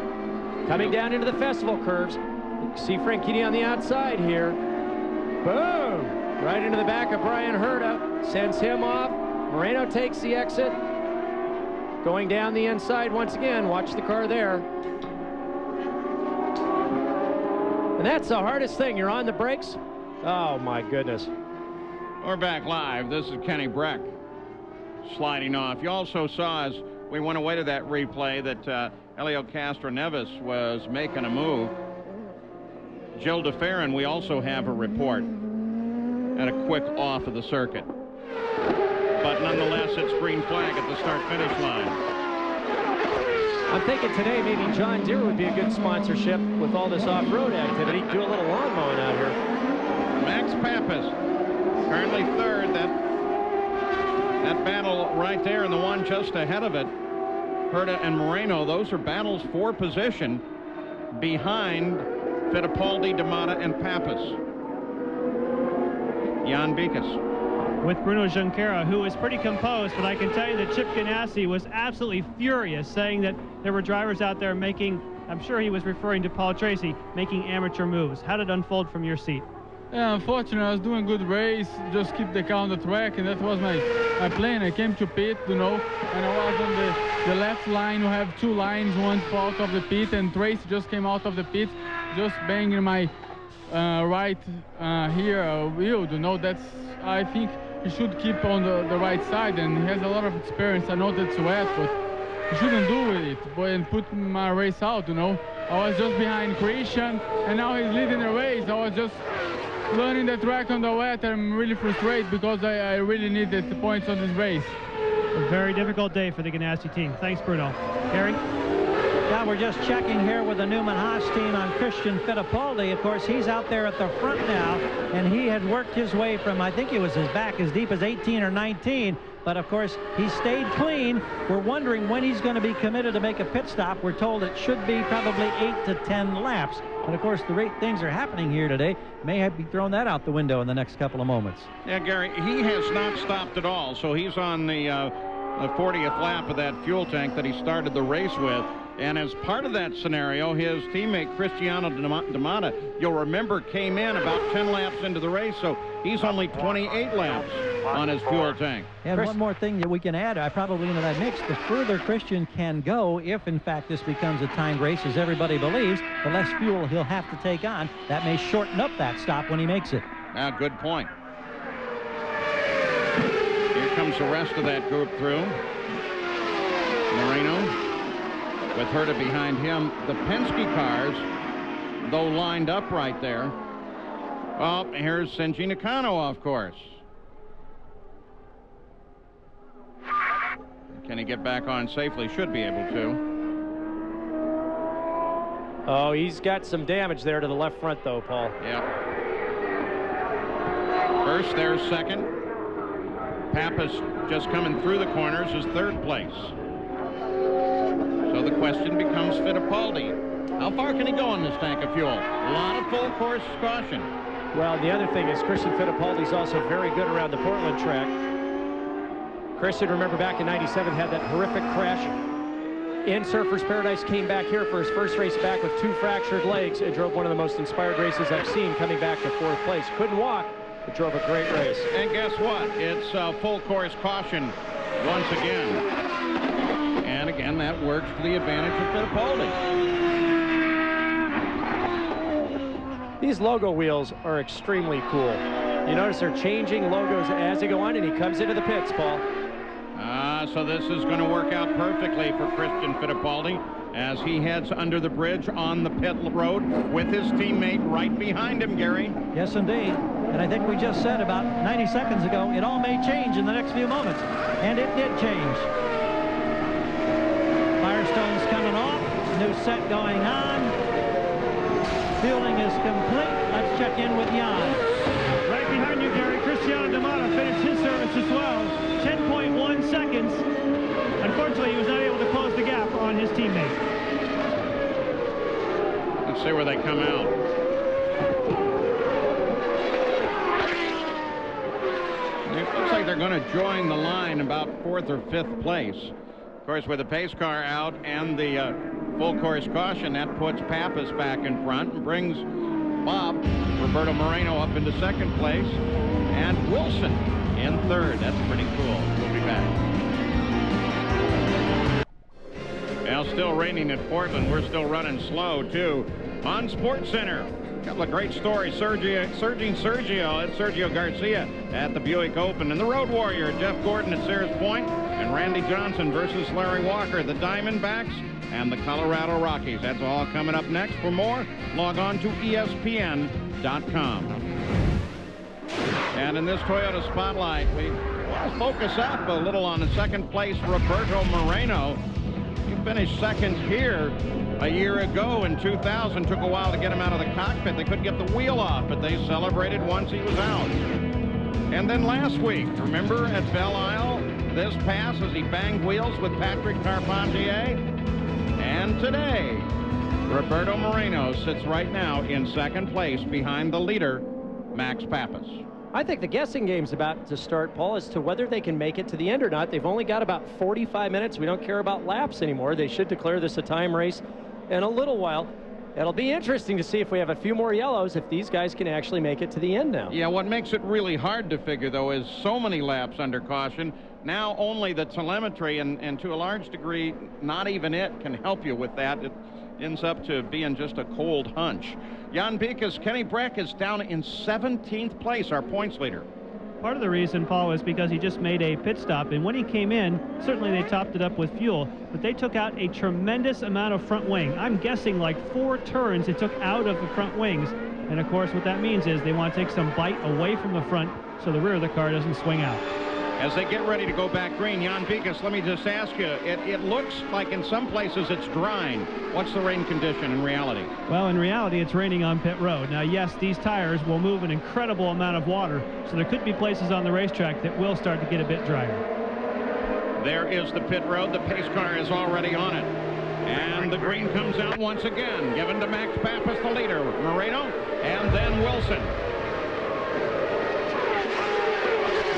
Coming down into the festival curves, you see Franchitti on the outside here. Boom! Right into the back of Bryan Herta. Sends him off. Moreno takes the exit. Going down the inside once again. Watch the car there. And that's the hardest thing. You're on the brakes. Oh, my goodness. We're back live. This is Kenny Brack sliding off. You also saw, as we went away to that replay, that Helio Castroneves was making a move. Gilles de Ferran, we also have a report at a quick off of the circuit. But nonetheless, it's green flag at the start-finish line. I'm thinking today maybe John Deere would be a good sponsorship with all this off-road activity. Do a little lawn mowing out here. Max Papis, currently third. That battle right there, and the one just ahead of it, Herta and Moreno, those are battles for position behind Fittipaldi, D'Amata, and Papis. Jan Beekes. With Bruno Junqueira, who is pretty composed, but I can tell you that Chip Ganassi was absolutely furious, saying that there were drivers out there making, I'm sure he was referring to Paul Tracy, making amateur moves. How did it unfold from your seat? Yeah, unfortunately, I was doing a good race, just keep the car on the track, and that was my plan. I came to pit, you know, and I was on the left line. We have two lines, one out of the pit, and Tracy just came out of the pit, just banging my right here wheel, you know. That's, I think he should keep on the right side, and he has a lot of experience. I know that's wet, but he shouldn't do with it, and put my race out, you know. I was just behind Christian, and now he's leading the race. I was just learning the track on the wet. I'm really frustrated because I really needed the points on this race. A very difficult day for the Ganassi team. Thanks, Bruno. Gary? Yeah, we're just checking here with the Newman Haas team on Christian Fittipaldi. Of course, he's out there at the front now, and he had worked his way from, I think it was his back as deep as 18 or 19. But, of course, he stayed clean. We're wondering when he's going to be committed to make a pit stop. We're told it should be probably 8 to 10 laps. But, of course, the rate things are happening here today. May have be thrown that out the window in the next couple of moments. Yeah, Gary, he has not stopped at all. So he's on the 40th lap of that fuel tank that he started the race with. And as part of that scenario, his teammate Cristiano D'Amata, you'll remember, came in about 10 laps into the race, so he's only 28 laps on his fuel tank. And one more thing that we can add, probably into that mix, the further Christian can go, if in fact this becomes a timed race, as everybody believes, the less fuel he'll have to take on. That may shorten up that stop when he makes it. Good point. Here comes the rest of that group through. Moreno with Herta behind him. The Penske cars, though lined up right there. Oh, here's Shinji Nakano, of course. Can he get back on safely? Should be able to. Oh, he's got some damage there to the left front, though, Paul. Yep. First, there's second. Pappas just coming through the corners is third place. So the question becomes Fittipaldi. How far can he go on this tank of fuel? A lot of full course caution. Well, the other thing is Christian Fittipaldi's also very good around the Portland track. Christian, remember back in '97, had that horrific crash in Surfers Paradise, came back here for his first race back with 2 fractured legs and drove one of the most inspired races I've seen, coming back to 4th place. Couldn't walk, but drove a great race. And guess what? It's full course caution once again. And again, that works to the advantage of Fittipaldi. These logo wheels are extremely cool. You notice they're changing logos as they go on, and he comes into the pits, Paul. So this is going to work out perfectly for Christian Fittipaldi as he heads under the bridge on the pit road with his teammate right behind him, Gary. Yes, indeed. And I think we just said about 90 seconds ago, it all may change in the next few moments. And it did change. Firestone's coming off. New set going on. Fielding is complete. Let's check in with Jan. Right behind you, Gary. Cristiano D'Amato finished his service as well. 10.1 seconds. Unfortunately, he was not able to close the gap on his teammate. Let's see where they come out. It looks like they're going to join the line about 4th or 5th place. Of course, with the pace car out and the full course caution, that puts Pappas back in front and brings Bob Roberto Moreno up into 2nd place and Wilson in 3rd. That's pretty cool. We'll be back. Now, still raining at Portland. We're still running slow, too. On SportsCenter, a couple of great stories. Sergio Garcia at the Buick Open, and the Road Warrior, Jeff Gordon at Sears Point, and Randy Johnson versus Larry Walker, the Diamondbacks and the Colorado Rockies. That's all coming up next. For more, log on to ESPN.com. And in this Toyota Spotlight, we focus up a little on the 2nd place Roberto Moreno. He finished 2nd here a year ago in 2000. Took a while to get him out of the cockpit. They couldn't get the wheel off, but they celebrated once he was out. And then last week, remember at Belle Isle, this pass as he banged wheels with Patrick Carpentier. And today, Roberto Moreno sits right now in 2nd place behind the leader, Max Pappas. I think the guessing game's about to start, Paul, as to whether they can make it to the end or not. They've only got about 45 minutes. We don't care about laps anymore. They should declare this a time race in a little while. It'll be interesting to see if we have a few more yellows, if these guys can actually make it to the end now. Yeah, what makes it really hard to figure, though, is so many laps under caution. Now only the telemetry, and to a large degree, not even it can help you with that. It ends up to being just a cold hunch. Jan Bikas, Kenny Breck is down in 17th place, our points leader. Part of the reason, Paul, is because he just made a pit stop, and when he came in, certainly they topped it up with fuel, but they took out a tremendous amount of front wing. I'm guessing like 4 turns it took out of the front wings, and of course what that means is they want to take some bite away from the front so the rear of the car doesn't swing out. As they get ready to go back green, Jan Bikas, let me just ask you, it looks like in some places it's drying. What's the rain condition in reality? Well, in reality, it's raining on pit road. Now, yes, these tires will move an incredible amount of water, so there could be places on the racetrack that will start to get a bit drier. There is the pit road. The pace car is already on it. And the green comes out once again, given to Max Pappas, the leader. Moreno, and then Wilson.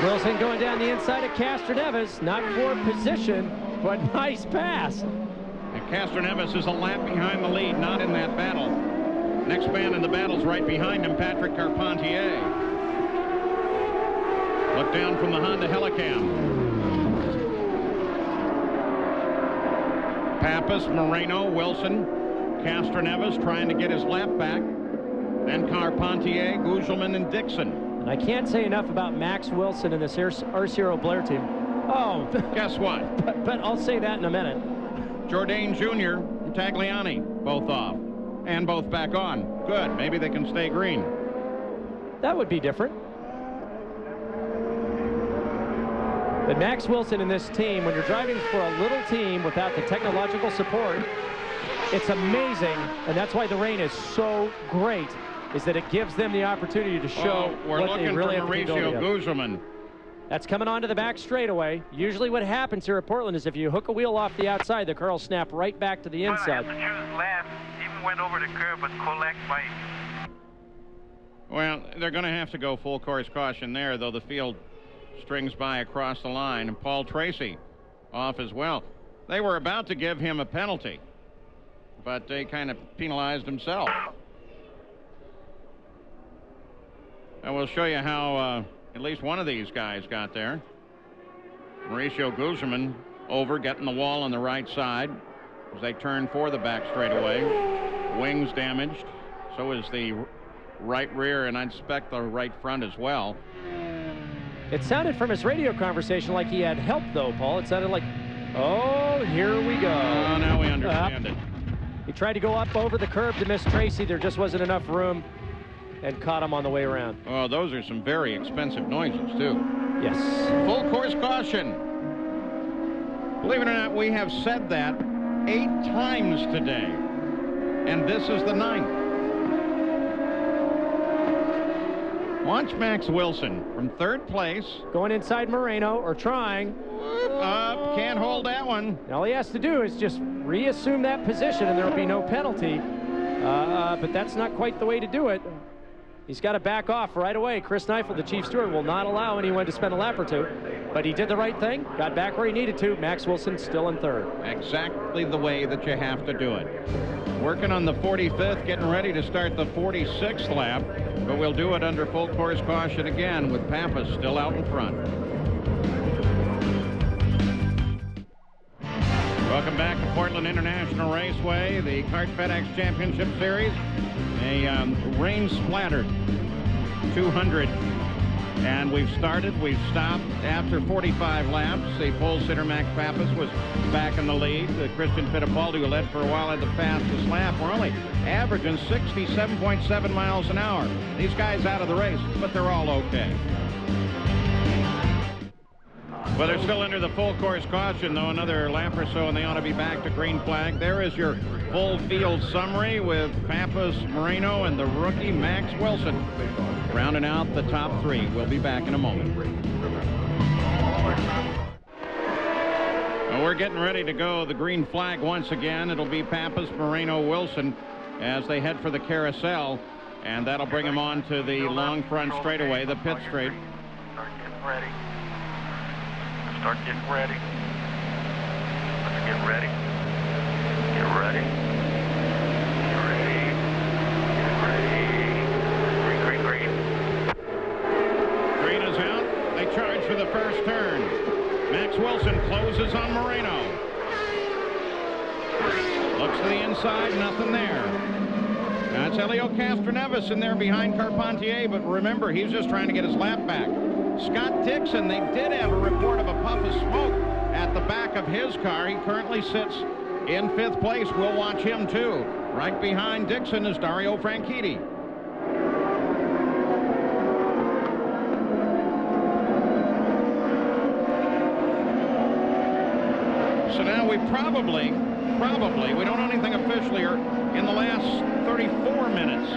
Wilson going down the inside of Castroneves, not for position, but nice pass. And Castroneves is a lap behind the lead, not in that battle. Next man in the battle's right behind him, Patrick Carpentier. Look down from the Honda Helicam. Pappas, Moreno, Wilson, Castroneves trying to get his lap back. Then Carpentier, Gugelmin, and Dixon. And I can't say enough about Max Wilson and this Arciero Blair team. Oh, guess what? But I'll say that in a minute. Jourdain Jr. and Tagliani both off and both back on. Good. Maybe they can stay green. That would be different. But Max Wilson and this team, when you're driving for a little team without the technological support, it's amazing, and that's why the rain is so great, is that it gives them the opportunity to show what they really have to do. Mauricio Gugelmin. That's coming onto the back straightaway. Usually what happens here at Portland is if you hook a wheel off the outside, the car will snap right back to the inside. I have to choose left, even went over the curb, but collect by. Well, they're going to have to go full course caution there, though the field strings by across the line, and Paul Tracy off as well. They were about to give him a penalty, but they kind of penalized himself. And we'll show you how at least one of these guys got there. Mauricio Gugelmin over, getting the wall on the right side as they turn for the back straightaway. Wings damaged. So is the right rear, and I'd expect the right front as well. It sounded from his radio conversation like he had help, though, Paul. It sounded like, oh, here we go. Oh, now we understand it. He tried to go up over the curb to miss Tracy. There just wasn't enough room, and caught him on the way around. Oh, those are some very expensive noises, too. Yes. Full course caution. Believe it or not, we have said that 8 times today. and this is the 9th. Watch Max Wilson from 3rd place. Going inside Moreno, or trying. Up, can't hold that one. All he has to do is just reassume that position and there will be no penalty. But that's not quite the way to do it. He's got to back off right away. Chris Neifel, the chief steward, will not allow anyone to spend a lap or two. But he did the right thing, got back where he needed to. Max Wilson still in 3rd. Exactly the way that you have to do it. Working on the 45th, getting ready to start the 46th lap. But we'll do it under full course caution again with Pappas still out in front. Welcome back to Portland International Raceway, the Kart FedEx Championship Series. A rain-splattered 200. And we've stopped after 45 laps. The pole sitter, Max Pappas, was back in the lead. Christian Fittipaldi, who led for a while, had the fastest lap. We're only averaging 67.7 miles an hour. These guys out of the race, but they're all okay. Well, they're still under the full course caution, though. Another lap or so, and they ought to be back to green flag. There is your full field summary with Pappas, Moreno, and the rookie Max Wilson rounding out the top 3. We'll be back in a moment. Well, we're getting ready to go the green flag once again. It'll be Pappas, Moreno, Wilson as they head for the carousel, and that'll bring them on to the long front straightaway, the pit straight. Start getting ready. Start getting ready. Let's get ready. Get ready. Get ready. Get ready. Green, green, green. Green is out. They charge for the first turn. Max Wilson closes on Moreno. Looks to the inside, nothing there. That's Helio Castroneves in there behind Carpentier, but remember, he's just trying to get his lap back. Scott Dixon, they did have a report of a puff of smoke at the back of his car. He currently sits in 5th place. We'll watch him too. Right behind Dixon is Dario Franchitti. So now we probably, we don't know anything officially, are in the last 34 minutes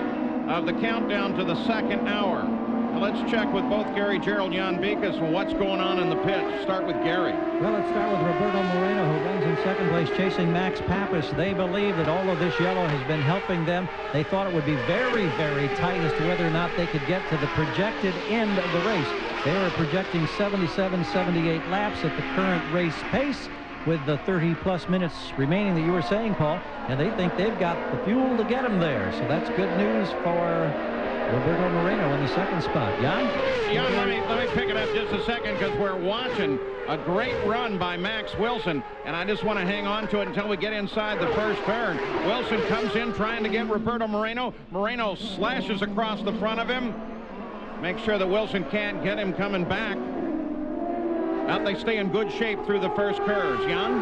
of the countdown to the 2nd hour. Now let's check with both Gary Gerould, Jan Beekes, and what's going on in the pit. Start with Gary. Well, let's start with Roberto Moreno, who runs in 2nd place, chasing Max Pappas. They believe that all of this yellow has been helping them. They thought it would be very, very tight as to whether or not they could get to the projected end of the race. They were projecting 77, 78 laps at the current race pace, with the 30-plus minutes remaining that you were saying, Paul, and they think they've got the fuel to get them there. So that's good news for Roberto Moreno in the 2nd spot. Jan? Jan, let me pick it up just a second, because we're watching a great run by Max Wilson, and I just want to hang on to it until we get inside the first turn. Wilson comes in trying to get Roberto Moreno. Moreno slashes across the front of him. Make sure that Wilson can't get him coming back. Now they stay in good shape through the first curves. Jan?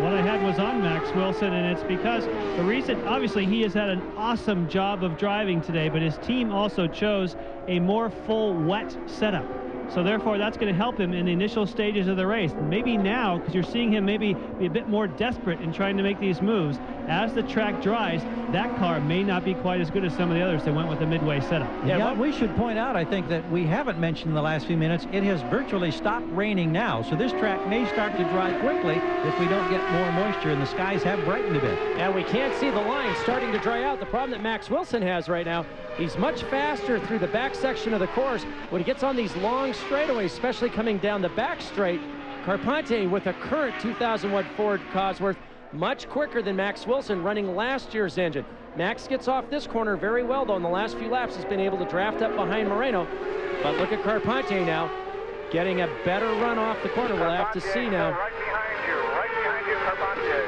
What I had was on Max Wilson, and it's because the reason, obviously, he has had an awesome job of driving today, but his team also chose a more full wet setup. So therefore, that's going to help him in the initial stages of the race. Maybe now, because you're seeing him maybe be a bit more desperate in trying to make these moves, as the track dries, that car may not be quite as good as some of the others that went with the midway setup. Yeah, what we should point out, I think, that we haven't mentioned in the last few minutes, it has virtually stopped raining now. So this track may start to dry quickly if we don't get more moisture, and the skies have brightened a bit. And we can't see the line starting to dry out. The problem that Max Wilson has right now, he's much faster through the back section of the course. When he gets on these long straightaways, especially coming down the back straight, Carpentier with a current 2001 Ford Cosworth, much quicker than Max Wilson running last year's engine. Max gets off this corner very well, though. In the last few laps, he's been able to draft up behind Moreno. But look at Carpentier now, getting a better run off the corner. We'll have to see now. Right behind you, Carpentier.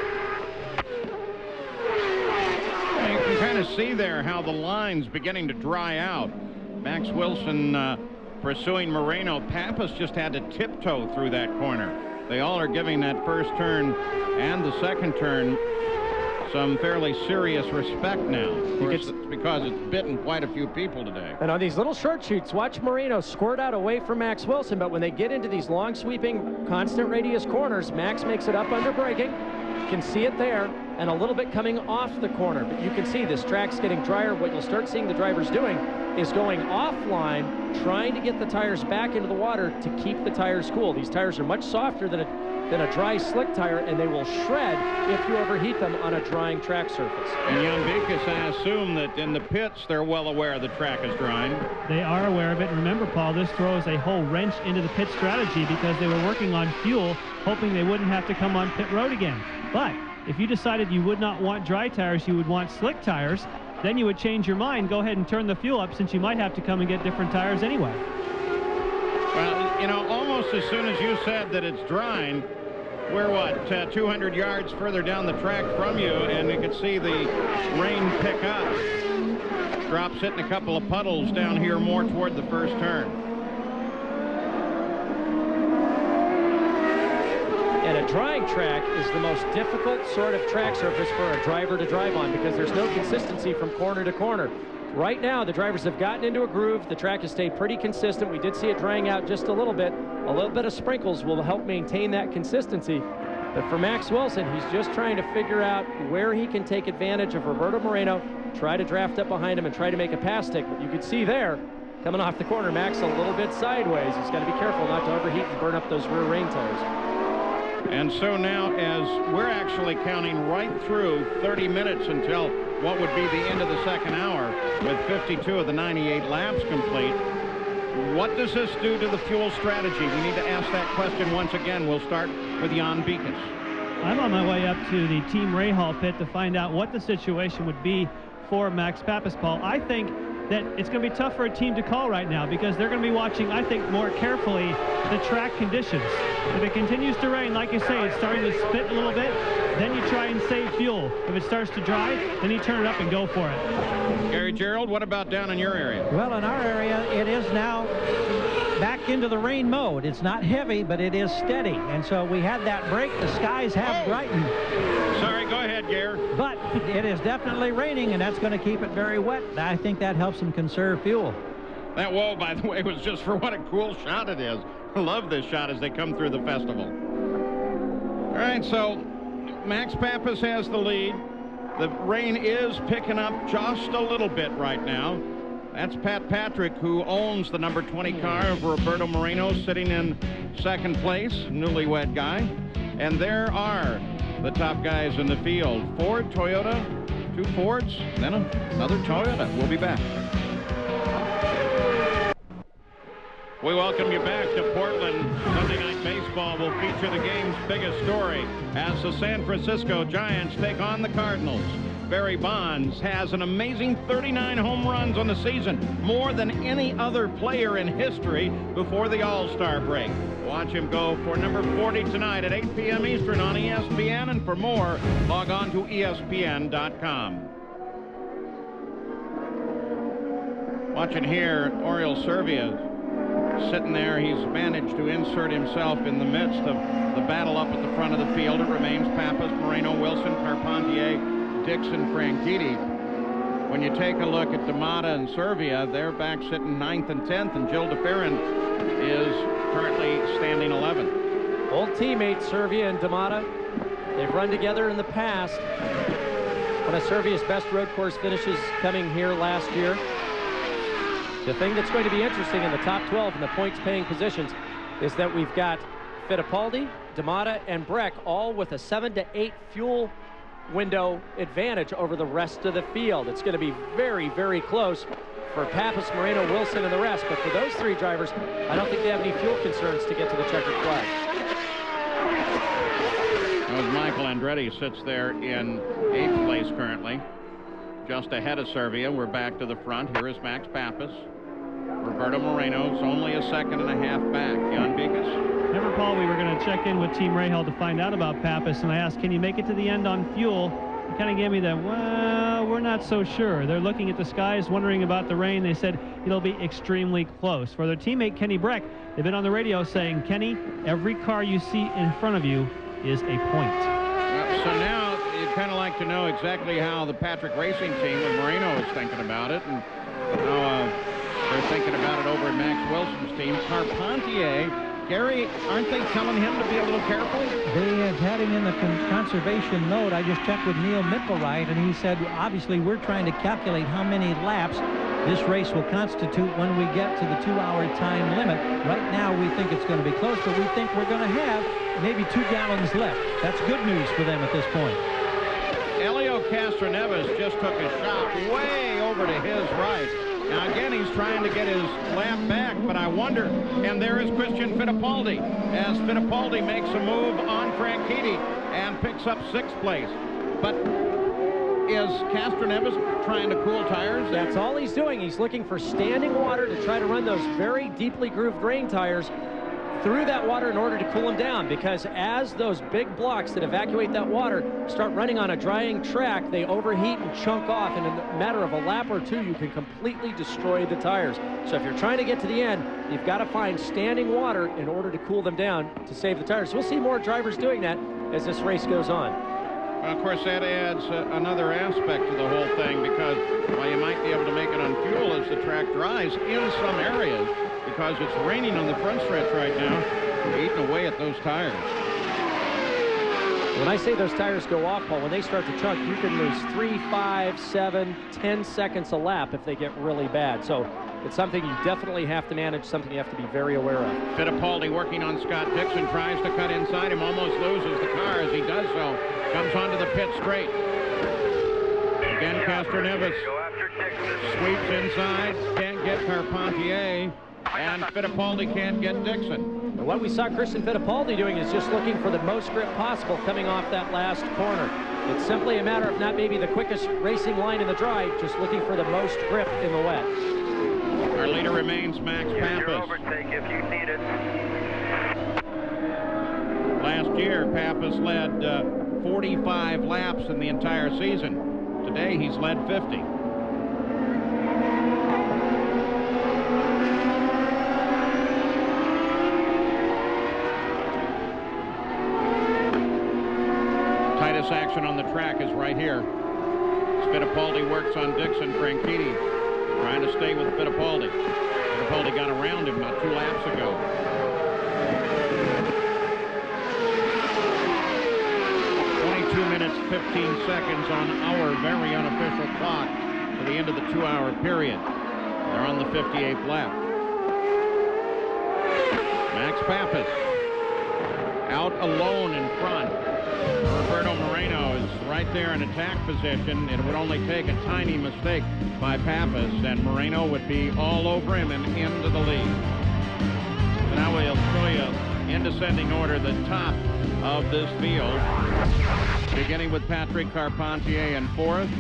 You can kind of see there how the line's beginning to dry out. Max Wilson pursuing Moreno. Pappas just had to tiptoe through that corner. They all are giving that first turn and the second turn some fairly serious respect now. It's because it's bitten quite a few people today. And on these little short shoots, watch Moreno squirt out away from Max Wilson, but when they get into these long sweeping constant radius corners, Max makes it up under braking. You can see it there. and a little bit coming off the corner. But you can see this track's getting drier. What you'll start seeing the drivers doing is going offline, trying to get the tires back into the water to keep the tires cool. These tires are much softer than a dry slick tire, and they will shred if you overheat them on a drying track surface. And Jan Beekes, I assume that in the pits they're well aware the track is drying. They are aware of it. Remember, Paul, this throws a whole wrench into the pit strategy because they were working on fuel, hoping they wouldn't have to come on pit road again. But if you decided you would not want dry tires, you would want slick tires, then you would change your mind, go ahead and turn the fuel up, since you might have to come and get different tires anyway. Well, you know, almost as soon as you said that it's drying, we're, what, 200 yards further down the track from you, and you can see the rain pick up. Drops hitting a couple of puddles down here more toward the first turn. And a drying track is the most difficult sort of track surface for a driver to drive on because there's no consistency from corner to corner. Right now, the drivers have gotten into a groove. The track has stayed pretty consistent. We did see it drying out just a little bit. A little bit of sprinkles will help maintain that consistency. But for Max Wilson, he's just trying to figure out where he can take advantage of Roberto Moreno, try to draft up behind him and try to make a pass stick. But you could see there, coming off the corner, Max a little bit sideways. He's got to be careful not to overheat and burn up those rear rain tires. And so now, as we're actually counting right through 30 minutes until what would be the end of the second hour, with 52 of the 98 laps complete, what does this do to the fuel strategy? We need to ask that question once again. We'll start with Jan Beekes. I'm on my way up to the Team Rahal pit to find out what the situation would be for Max Papis, Paul. I think that it's going to be tough for a team to call right now because they're going to be watching, I think, more carefully the track conditions. If it continues to rain, like you say, it's starting to spit a little bit, then you try and save fuel. If it starts to dry, then you turn it up and go for it. Gary Gerould, what about down in your area? Well, in our area, it is now back into the rain mode. It's not heavy, but it is steady. And so we had that break. The skies have brightened. Sorry, go ahead, Gare. But it is definitely raining, and that's going to keep it very wet. I think that helps them conserve fuel. That whoa, by the way, was just for what a cool shot it is. I love this shot as they come through the festival. All right, so Max Papis has the lead. The rain is picking up just a little bit right now. That's Pat Patrick, who owns the number 20 car of Roberto Moreno, sitting in second place, newlywed guy. And there are the top guys in the field. Ford, Toyota, two Fords, then another Toyota. We'll be back. We welcome you back to Portland. Sunday Night Baseball will feature the game's biggest story as the San Francisco Giants take on the Cardinals. Barry Bonds has an amazing 39 home runs on the season, more than any other player in history before the All-Star break. Watch him go for number 40 tonight at 8 p.m. Eastern on ESPN, and for more, log on to ESPN.com. Watching here, Oriol Servia sitting there. He's managed to insert himself in the midst of the battle up at the front of the field. It remains Papis, Moreno, Wilson, Carpentier, Dixon, Franchitti. When you take a look at D'Amata and Servia, they're back sitting 9th and 10th, and Gil DeFerrin is currently standing 11th. Old teammates, Servia and D'Amata. They've run together in the past. One of Servia's best road course finishes coming here last year. The thing that's going to be interesting in the top 12 in the points-paying positions is that we've got Fittipaldi, D'Amata, and Breck all with a 7 to 8 fuel window advantage over the rest of the field. It's going to be very, very close for Papis, Moreno, Wilson, and the rest. But for those three drivers, I don't think they have any fuel concerns to get to the checkered flag. As Michael Andretti sits there in 8th place currently, just ahead of Servia. We're back to the front. Here is Max Papis. Roberto Moreno's only a second and a half back. Jan Beekes. Remember, Paul, we were going to check in with Team Rahal to find out about Papis, and I asked, can you make it to the end on fuel? He kind of gave me the, well, we're not so sure. They're looking at the skies, wondering about the rain. They said it'll be extremely close. For their teammate, Kenny Breck, they've been on the radio saying, Kenny, every car you see in front of you is a point. So now you'd kind of like to know exactly how the Patrick Racing team with Moreno is thinking about it, and how they're thinking about it over at Max Wilson's team. Carpentier Gary, aren't they telling him to be a little careful? They have had him in the conservation mode. I just checked with Neil Mickelwright, and he said, obviously, we're trying to calculate how many laps this race will constitute when we get to the 2-hour time limit. Right now, we think it's going to be close, but we think we're going to have maybe 2 gallons left. That's good news for them at this point. Helio Castroneves just took a shot way over to his right. Now, again, he's trying to get his lap back, but I wonder, and there is Christian Fittipaldi, as Fittipaldi makes a move on Franchitti and picks up 6th place. But is Castroneves trying to cool tires? That's all he's doing. He's looking for standing water to try to run those very deeply grooved rain tires through that water in order to cool them down, because as those big blocks that evacuate that water start running on a drying track, they overheat and chunk off, and in a matter of a lap or 2 you can completely destroy the tires. So if you're trying to get to the end, you've got to find standing water in order to cool them down to save the tires. We'll see more drivers doing that as this race goes on. Well, of course, that adds another aspect to the whole thing, because while you might be able to make it on fuel as the track dries in some areas, because it's raining on the front stretch right now, eating away at those tires. When I say those tires go off, Paul, when they start to chunk, you can lose 3, 5, 7, 10 seconds a lap if they get really bad. So it's something you definitely have to manage, something you have to be very aware of. Fittipaldi working on Scott Dixon, tries to cut inside him, almost loses the car as he does so. Comes onto the pit straight. Again, Castroneves sweeps inside, can't get Carpentier, and Fittipaldi can't get Dixon. And what we saw Christian Fittipaldi doing is just looking for the most grip possible coming off that last corner. It's simply a matter of not maybe the quickest racing line in the dry, just looking for the most grip in the wet. Our leader remains Max Papis. Your overtake if you need it. Last year, Papis led 45 laps in the entire season. Today, he's led 50. Tightest action on the track is right here. Fittipaldi works on Dixon. Franchitti trying to stay with Fittipaldi. Fittipaldi got around him about 2 laps ago. 22 minutes, 15 seconds on our very unofficial clock to the end of the 2-hour period. They're on the 58th lap. Max Papis out alone in front. Roberto Moreno is right there in attack position. It would only take a tiny mistake by Papis, and Moreno would be all over him and into the lead. So now we'll show you in descending order the top of this field, beginning with Patrick Carpentier in 4th,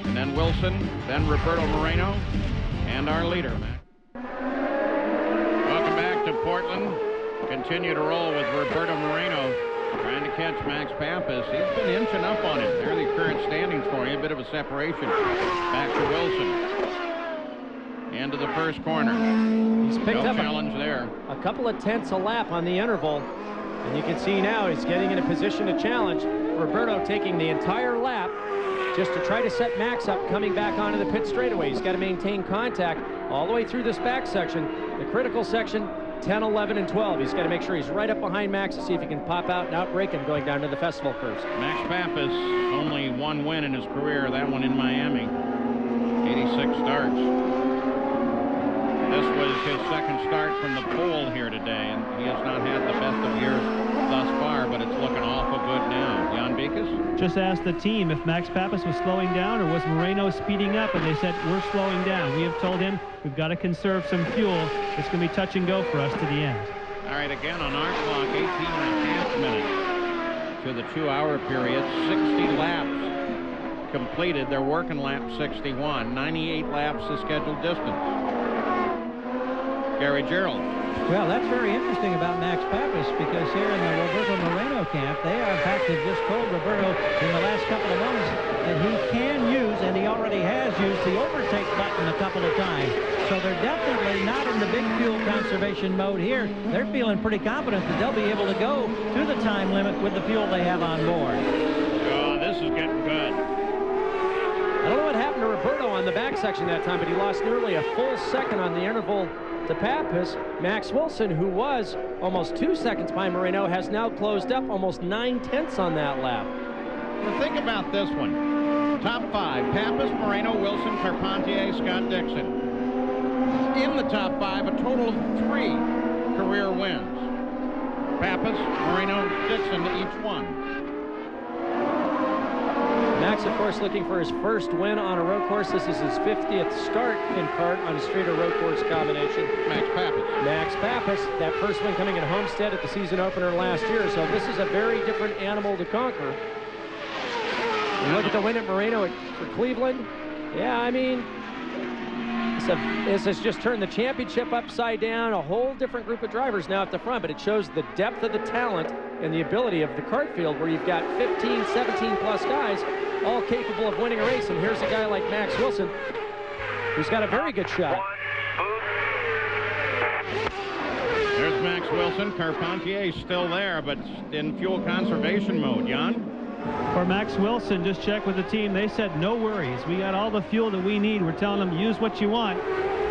and then Wilson, then Roberto Moreno, and our leader, Matt. Welcome back to Portland. Continue to roll with Roberto Moreno trying to catch Max Papis. He's been inching up on him. There are the current standings for you. A bit of a separation. Back to Wilson. Into the first corner. He's picked up challenge there. A couple of tenths a lap on the interval. And you can see now he's getting in a position to challenge. Roberto taking the entire lap just to try to set Max up coming back onto the pit straightaway. He's got to maintain contact all the way through this back section. The critical section, 10, 11, and 12. He's got to make sure he's right up behind Max to see if he can pop out and outbreak him going down to the festival curves. Max Papis, only 1 win in his career, that one in Miami. 86 starts. This was his second start from the pole here today, and he has not had the best of years thus far, but it's looking awful good now. Jan Beekes? Just asked the team if Max Papis was slowing down or was Moreno speeding up, and they said, we're slowing down. We have told him we've got to conserve some fuel. It's going to be touch and go for us to the end. All right, again on our clock, 18.5 minutes to the 2-hour period. 60 laps completed. They're working lap 61. 98 laps the scheduled distance. Gary Gerould. Well, that's very interesting about Max Papis, because here in the Roberto Moreno camp, they are, in fact, have just told Roberto in the last couple of months that he can use, and he already has used, the overtake button a couple of times. So they're definitely not in the big fuel conservation mode here. They're feeling pretty confident that they'll be able to go to the time limit with the fuel they have on board. Oh, this is getting good. I don't know what happened to Roberto on the back section that time, but he lost nearly a full second on the interval to Pappas. Max Wilson, who was almost 2 seconds behind Moreno, has now closed up almost 9/10 on that lap. Well, think about this one. Top 5, Pappas, Moreno, Wilson, Carpentier, Scott Dixon. In the top 5, a total of 3 career wins. Pappas, Moreno, Dixon, each one. Max, of course, looking for his first win on a road course. This is his 50th start in kart on a street or road course combination. Max Pappas. Max Pappas, that first win coming in Homestead at the season opener last year. So this is a very different animal to conquer. You look at the win at Moreno for Cleveland. Yeah, I mean, this has just turned the championship upside down. A whole different group of drivers now at the front, but it shows the depth of the talent and the ability of the kart field, where you've got 15, 17 plus guys all capable of winning a race. And here's a guy like Max Wilson, who's got a very good shot. There's Max Wilson. Carpentier still there, but in fuel conservation mode. Jan? For Max Wilson, just check with the team. They said no worries. We got all the fuel that we need. We're telling them use what you want.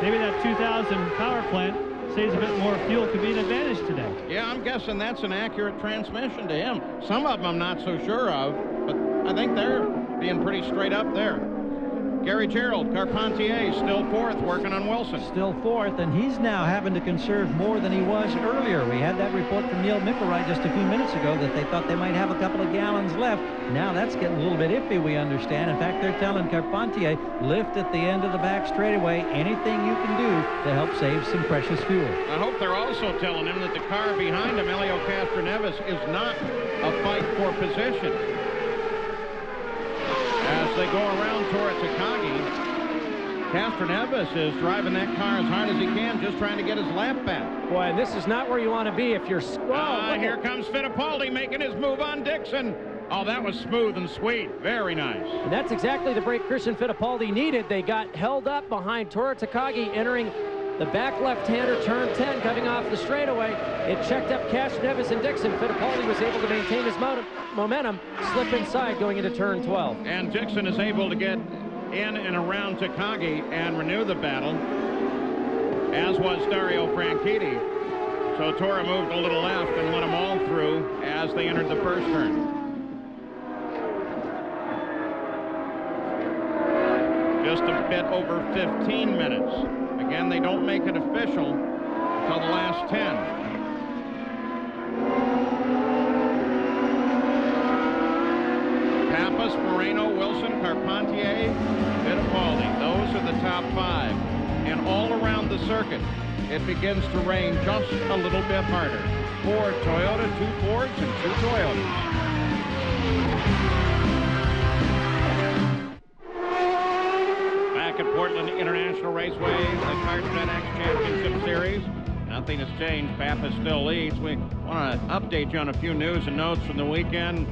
Maybe that 2000 power plant saves a bit more fuel, could be an advantage today. Yeah, I'm guessing that's an accurate transmission to him. Some of them I'm not so sure of, but I think they're being pretty straight up there. Gary Gerald, Carpentier, still 4th, working on Wilson. Still 4th, and he's now having to conserve more than he was earlier. We had that report from Neil Mickelwright just a few minutes ago that they thought they might have a couple of gallons left. Now that's getting a little bit iffy, we understand. In fact, they're telling Carpentier, lift at the end of the back straightaway, anything you can do to help save some precious fuel. I hope they're also telling him that the car behind him, Helio Castroneves, is not a fight for position. As they go around Tora Takagi, Castroneves is driving that car as hard as he can, just trying to get his lap back. Boy, and this is not where you want to be if you're... Here comes Fittipaldi making his move on Dixon. Oh, that was smooth and sweet. Very nice. And that's exactly the break Christian Fittipaldi needed. They got held up behind Tora Takagi entering the back left-hander, turn 10, coming off the straightaway. It checked up Castroneves and Dixon. Fittipaldi was able to maintain his momentum, slip inside going into turn 12. And Dixon is able to get in and around Takagi and renew the battle, as was Dario Franchitti. So Tora moved a little left and let them all through as they entered the first turn. Just a bit over 15 minutes. Again, they don't make it official until the last 10. Pappas, Moreno, Wilson, Carpentier, Fittipaldi. Those are the top 5. And all around the circuit, it begins to rain just a little bit harder. 4 Toyota, 2 Fords, and 2 Toyotas. At Portland International Raceway, the Kart FedEx Championship Series. Nothing has changed. Pappas still leads. We want to update you on a few news and notes from the weekend.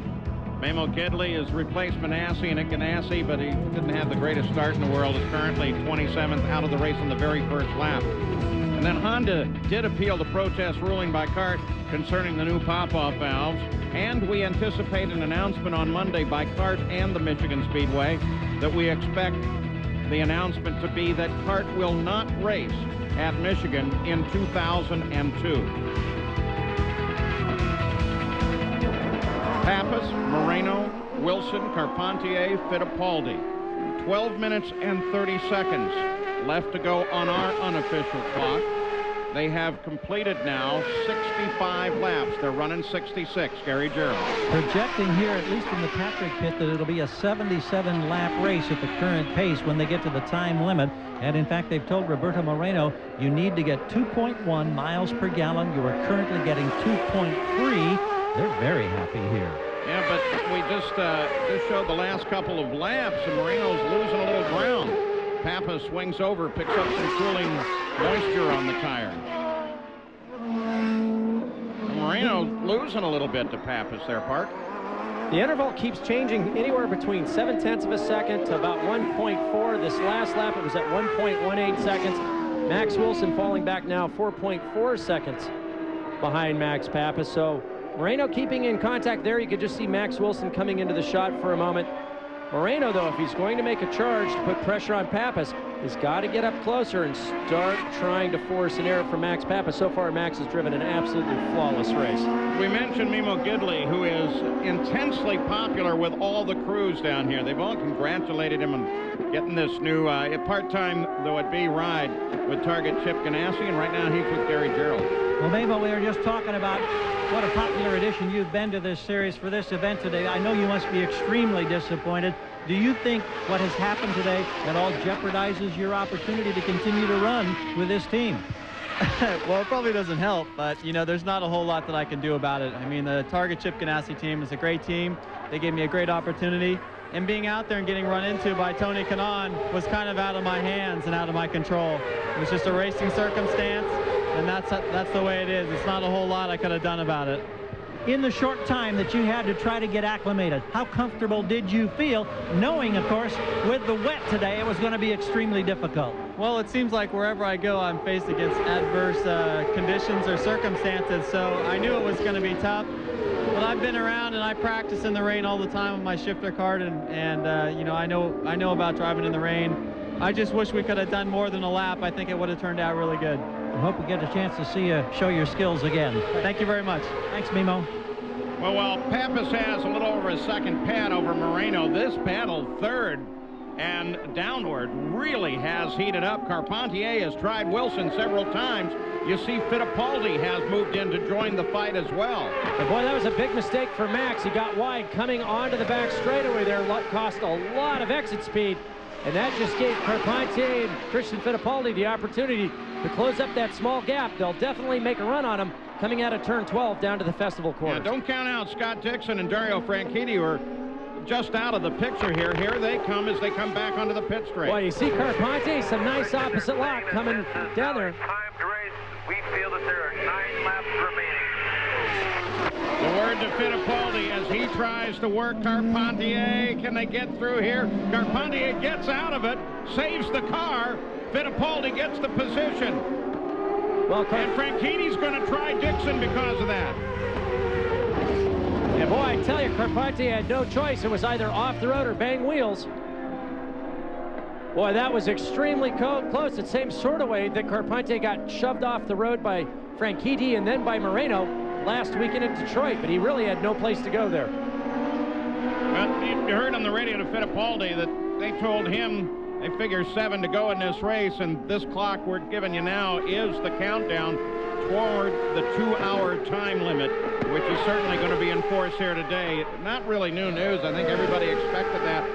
Memo Gidley has replaced Manassi and Ganassi, but he didn't have the greatest start in the world. Is currently 27th out of the race on the very first lap. And then Honda did appeal the protest ruling by CART concerning the new pop-off valves. And we anticipate an announcement on Monday by CART and the Michigan Speedway that we expect the announcement to be that CART will not race at Michigan in 2002. Pappas, Moreno, Wilson, Carpentier, Fittipaldi. 12 minutes and 30 seconds left to go on our unofficial clock. They have completed now 65 laps. They're running 66. Gary Gerald. Projecting here, at least in the Patrick pit, that it'll be a 77-lap race at the current pace when they get to the time limit. And in fact, they've told Roberto Moreno, you need to get 2.1 miles per gallon. You are currently getting 2.3. They're very happy here. Yeah, but we just showed the last couple of laps, and Moreno's losing a little ground. Pappas swings over, picks up some cooling moisture on the tires. Moreno losing a little bit to Pappas there, Park. The interval keeps changing anywhere between 0.7 of a second to about 1.4. This last lap, it was at 1.18 seconds. Max Wilson falling back now 4.4 seconds behind Max Pappas. So Moreno keeping in contact there. You could just see Max Wilson coming into the shot for a moment. Moreno, though, if he's going to make a charge to put pressure on Pappas, has got to get up closer and start trying to force an error from Max Pappas. So far, Max has driven an absolutely flawless race. We mentioned Mimo Gidley, who is intensely popular with all the crews down here. They've all congratulated him on getting this new part-time, though it be, ride with Target Chip Ganassi, and right now he's with Gary Gerould. Well, Mimo, we were just talking about what a popular addition you've been to this series for this event today. I know you must be extremely disappointed. Do you think what has happened today at all jeopardizes your opportunity to continue to run with this team? Well, it probably doesn't help, but, you know, there's not a whole lot that I can do about it. I mean, the Target Chip Ganassi team is a great team. They gave me a great opportunity. And being out there and getting run into by Tony Kanaan was kind of out of my hands and out of my control. It was just a racing circumstance, and that's the way it is. It's not a whole lot I could have done about it. In the short time that you had to try to get acclimated, how comfortable did you feel, knowing, of course, with the wet today, it was going to be extremely difficult? Well, it seems like wherever I go, I'm faced against adverse conditions or circumstances, so I knew it was going to be tough. But I've been around and I practice in the rain all the time with my shifter cart, and you know, I know about driving in the rain. I just wish we could have done more than a lap. I think it would have turned out really good. I hope we get a chance to see you show your skills again. Thank you very much. Thanks, Mimo. Well, while Pappas has a little over a second pad over Moreno, this battle third and downward really has heated up. Carpentier has tried Wilson several times. You see Fittipaldi has moved in to join the fight as well. But boy, that was a big mistake for Max. He got wide coming onto the back straightaway there. Cost a lot of exit speed. And that just gave Carpentier and Christian Fittipaldi the opportunity to close up that small gap. They'll definitely make a run on him coming out of turn 12 down to the festival corner. Yeah, don't count out Scott Dixon and Dario Franchitti, who are just out of the picture here. Here they come as they come back onto the pit straight. Boy, you see Carpentier, some nice opposite lock coming down there. Timed race. We feel that there are 9 laps remaining. The word to Fittipaldi as he tries to work Carpentier. Can they get through here? Carpentier gets out of it, saves the car. Fittipaldi gets the position. Well, and Franchitti's going to try Dixon because of that. Yeah, boy, I tell you, Carpentier had no choice. It was either off the road or bang wheels. Boy, that was extremely close. The same sort of way that Carpentier got shoved off the road by Franchitti and then by Moreno last weekend in Detroit, but he really had no place to go there. Well, you heard on the radio to Fittipaldi that they told him they figure 7 to go in this race, and this clock we're giving you now is the countdown toward the 2-hour time limit, which is certainly going to be enforced here today. Not really new news. I think everybody expected that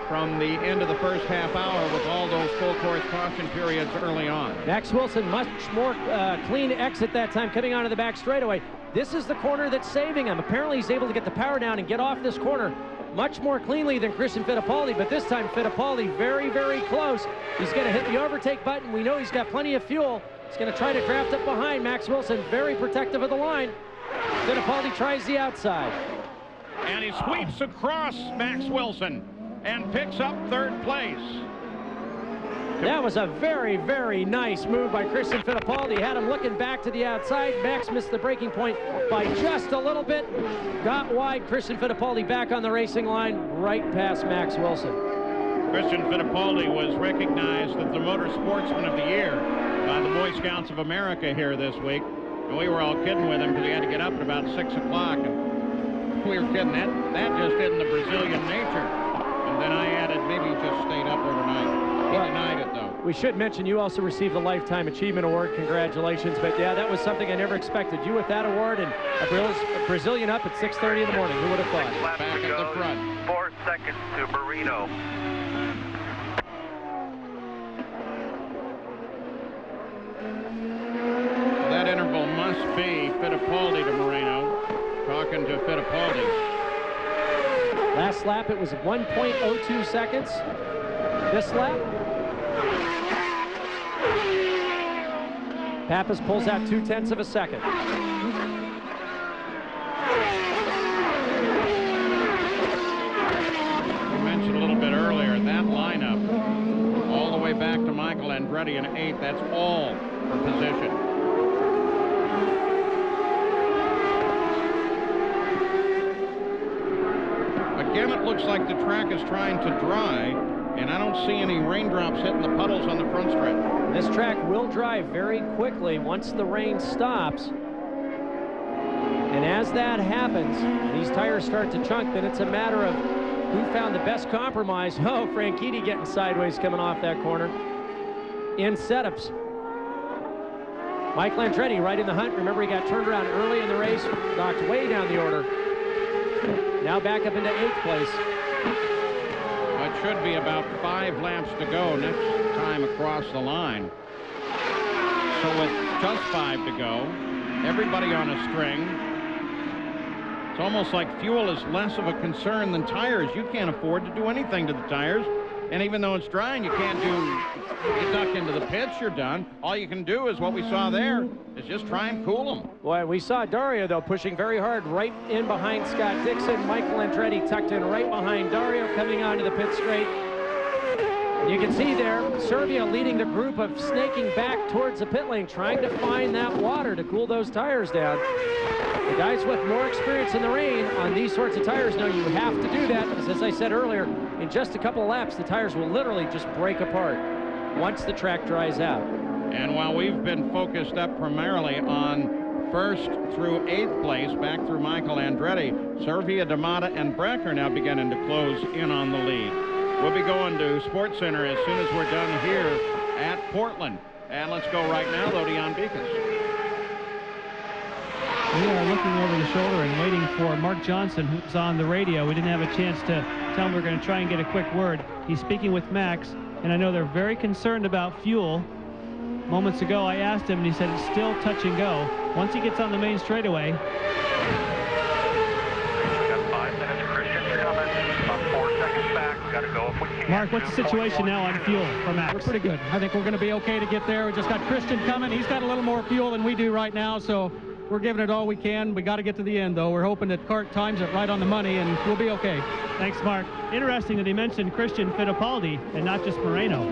from the end of the first half hour with all those full course caution periods early on. Max Wilson, much more clean exit that time coming onto the back straightaway. This is the corner that's saving him. Apparently he's able to get the power down and get off this corner much more cleanly than Christian Fittipaldi, but this time Fittipaldi very, very close. He's going to hit the overtake button. We know he's got plenty of fuel. He's going to try to draft up behind. Max Wilson very protective of the line. Fittipaldi tries the outside. And he sweeps across Max Wilson and picks up third place. That was a very, very nice move by Christian Fittipaldi. Had him looking back to the outside. Max missed the breaking point by just a little bit. Got wide. Christian Fittipaldi back on the racing line, right past Max Wilson. Christian Fittipaldi was recognized as the Motor Sportsman of the Year by the Boy Scouts of America here this week. And we were all kidding with him because he had to get up at about 6 o'clock. And we were kidding. That just isn't the Brazilian nature. And then I added, maybe he just stayed up overnight. He denied it, though. We should mention you also received the Lifetime Achievement Award. Congratulations. But yeah, that was something I never expected. You with that award and a Brazilian up at 6:30 in the morning. Who would have thought? Back at the front. 4 seconds to Marino. That interval must be Fittipaldi to Moreno. Talking to Fittipaldi. Last lap, it was 1.02 seconds. This lap, Pappas pulls out 0.2 of a second. We mentioned a little bit earlier, that lineup, all the way back to Michael Andretti in 8th, that's all for position. Again, it looks like the track is trying to dry And I don't see any raindrops hitting the puddles on the front stretch. This track will dry very quickly once the rain stops. And as that happens, these tires start to chunk, then it's a matter of who found the best compromise. Oh, Franchitti getting sideways coming off that corner. In setups. Mike Landretti right in the hunt. Remember, he got turned around early in the race, knocked way down the order. Now back up into 8th place. Well, it should be about 5 laps to go next time across the line. So with just 5 to go, everybody on a string. It's almost like fuel is less of a concern than tires. You can't afford to do anything to the tires. And even though it's dry and you can't you duck into the pits, you're done. All you can do is what we saw there, is just try and cool them. Boy, we saw Dario, though, pushing very hard right in behind Scott Dixon. Michael Andretti tucked in right behind Dario, coming onto the pit straight. You can see there, Servia leading the group of snaking back towards the pit lane, trying to find that water to cool those tires down. The guys with more experience in the rain on these sorts of tires know you have to do that, because as I said earlier, in just a couple of laps, the tires will literally just break apart once the track dries out. And while we've been focused up primarily on 1st through 8th place, back through Michael Andretti, Servia, D'Amata, and Breck are now beginning to close in on the lead. We'll be going to Sports Center as soon as we're done here at Portland. And let's go right now, though, to Jan Beekes. We are looking over the shoulder and waiting for Mark Johnson, who's on the radio. We didn't have a chance to tell him we're going to try and get a quick word. He's speaking with Max, and I know they're very concerned about fuel. Moments ago, I asked him, and he said it's still touch and go. Once he gets on the main straightaway. Got 5 minutes, Christian, coming. About 4 seconds back. We got to go if we can. Mark, what's the situation now on fuel for Max? We're pretty good. I think we're going to be okay to get there. We just got Christian coming. He's got a little more fuel than we do right now, so we're giving it all we can. We got to get to the end, though. We're hoping that Cart times it right on the money, and we'll be okay. Thanks, Mark. Interesting that he mentioned Christian Fittipaldi and not just Moreno.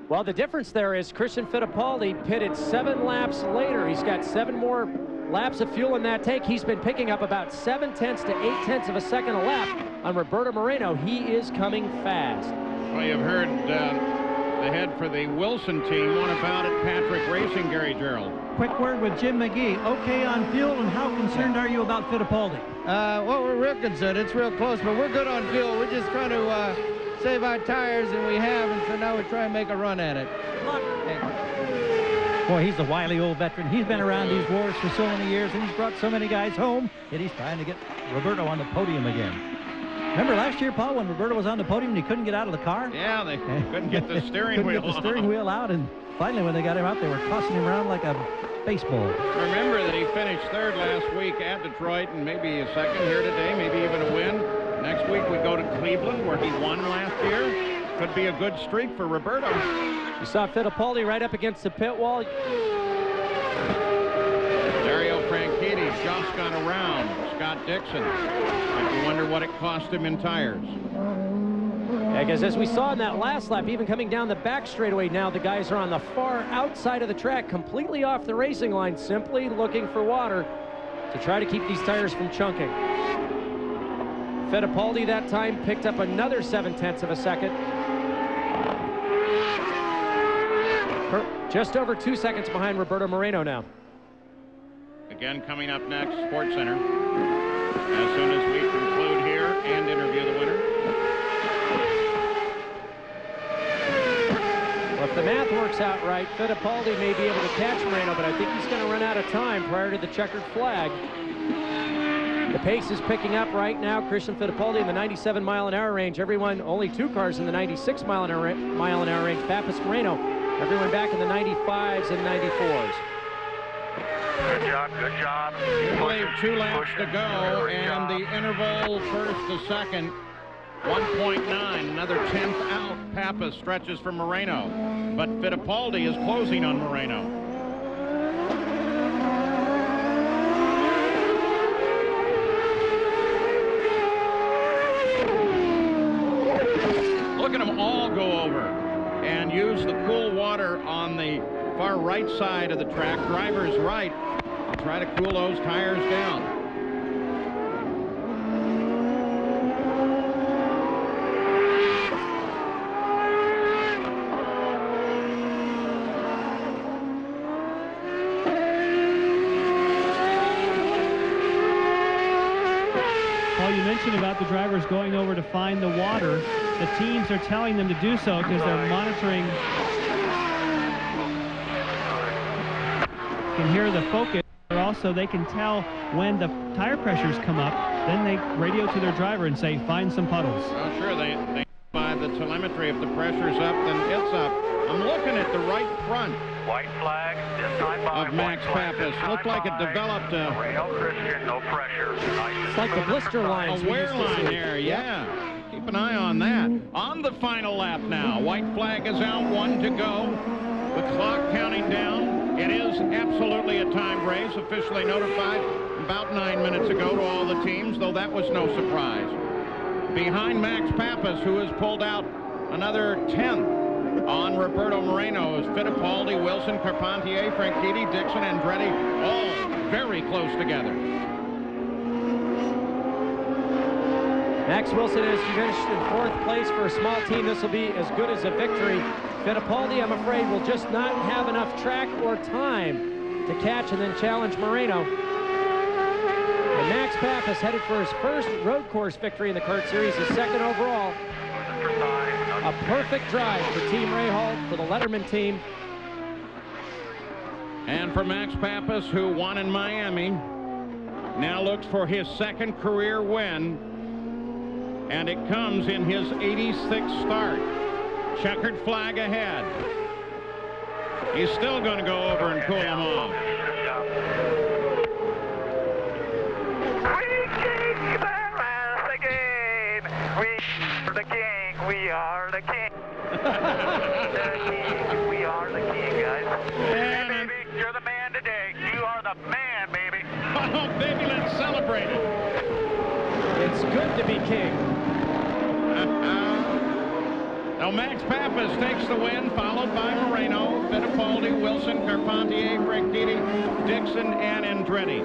Well, the difference there is Christian Fittipaldi pitted 7 laps later. He's got 7 more laps of fuel in that tank. He's been picking up about 7/10 to 8/10 of a second a lap. On Roberto Moreno, he is coming fast. Well, you've heard the head for the Wilson team. What about it, Patrick Racing, Gary Gerald? Quick word with Jim McGee. Okay on fuel, and how concerned are you about Fittipaldi? Well, we're real concerned. It's real close, but we're good on fuel. We're just trying to save our tires, and we have, and so now we're trying to make a run at it. Boy, he's a wily old veteran. He's been around these wars for so many years, and he's brought so many guys home that he's trying to get Roberto on the podium again. Remember last year, Paul, when Roberto was on the podium and he couldn't get out of the car? Yeah, they couldn't get the steering wheel Couldn't get the steering wheel out, and finally when they got him out, they were tossing him around like a baseball. Remember that he finished 3rd last week at Detroit, and maybe a 2nd here today, maybe even a win. Next week we go to Cleveland, where he won last year. Could be a good streak for Roberto. You saw Fittipaldi right up against the pit wall. Dario Franchitti just got around Scott Dixon. And you wonder what it cost him in tires. Yeah, because as we saw in that last lap, even coming down the back straightaway now, the guys are on the far outside of the track, completely off the racing line, simply looking for water to try to keep these tires from chunking. Fittipaldi that time picked up another 7/10 of a second. Just over 2 seconds behind Roberto Moreno now. Again, coming up next, Sports Center. As soon as we conclude here and interview the winner. Well, if the math works out right, Fittipaldi may be able to catch Moreno, but I think he's going to run out of time prior to the checkered flag. The pace is picking up right now. Christian Fittipaldi in the 97 mile an hour range. Everyone, only 2 cars in the 96 mile an hour range. Pappas Moreno, everyone back in the 95s and 94s. Good job, good job. You believe 2 laps to go, and the interval 1st to 2nd, 1.9, another 10th out. Pappas stretches for Moreno, but Fittipaldi is closing on Moreno. Look at them all go over and use the cool water on the far right side of the track, driver's right, to try to cool those tires down. mentioned about the drivers going over to find the water. The teams are telling them to do so because they're monitoring. You can hear the focus, but also they can tell when the tire pressures come up. Then they radio to their driver and say, find some puddles. Oh, sure, they by the telemetry, if the pressure's up, then it's up. I'm looking at the right front. White flag, this time by. Of Max Pappas. Looked like it developed a... Moreno, Christian, no pressure. It's like the blister lines. A wear line there, yeah. Keep an eye on that. On the final lap now. White flag is out, 1 to go. The clock counting down. It is absolutely a timed race, officially notified about 9 minutes ago to all the teams, though that was no surprise. Behind Max Pappas, who has pulled out another 10th on Roberto Moreno, is Fittipaldi, Wilson, Carpentier, Franchitti, Dixon, Andretti, all very close together. Max Wilson has finished in 4th place for a small team. This will be as good as a victory. Fittipaldi, I'm afraid, will just not have enough track or time to catch and then challenge Moreno. And Max Pappas headed for his first road course victory in the CART Series, his 2nd overall. A perfect drive for Team Rahal, for the Letterman team. And for Max Pappas, who won in Miami, now looks for his 2nd career win. And it comes in his 86th start. Checkered flag ahead. He's still going to go over and cool him off. We are the king. We are the king, guys. Hey, baby, you're the man today. You are the man, baby. Oh, baby, let's celebrate it. It's good to be king. Now, Max Pappas takes the win, followed by Moreno, Fittipaldi, Wilson, Carpentier, Franchitti, Dixon, and Andretti.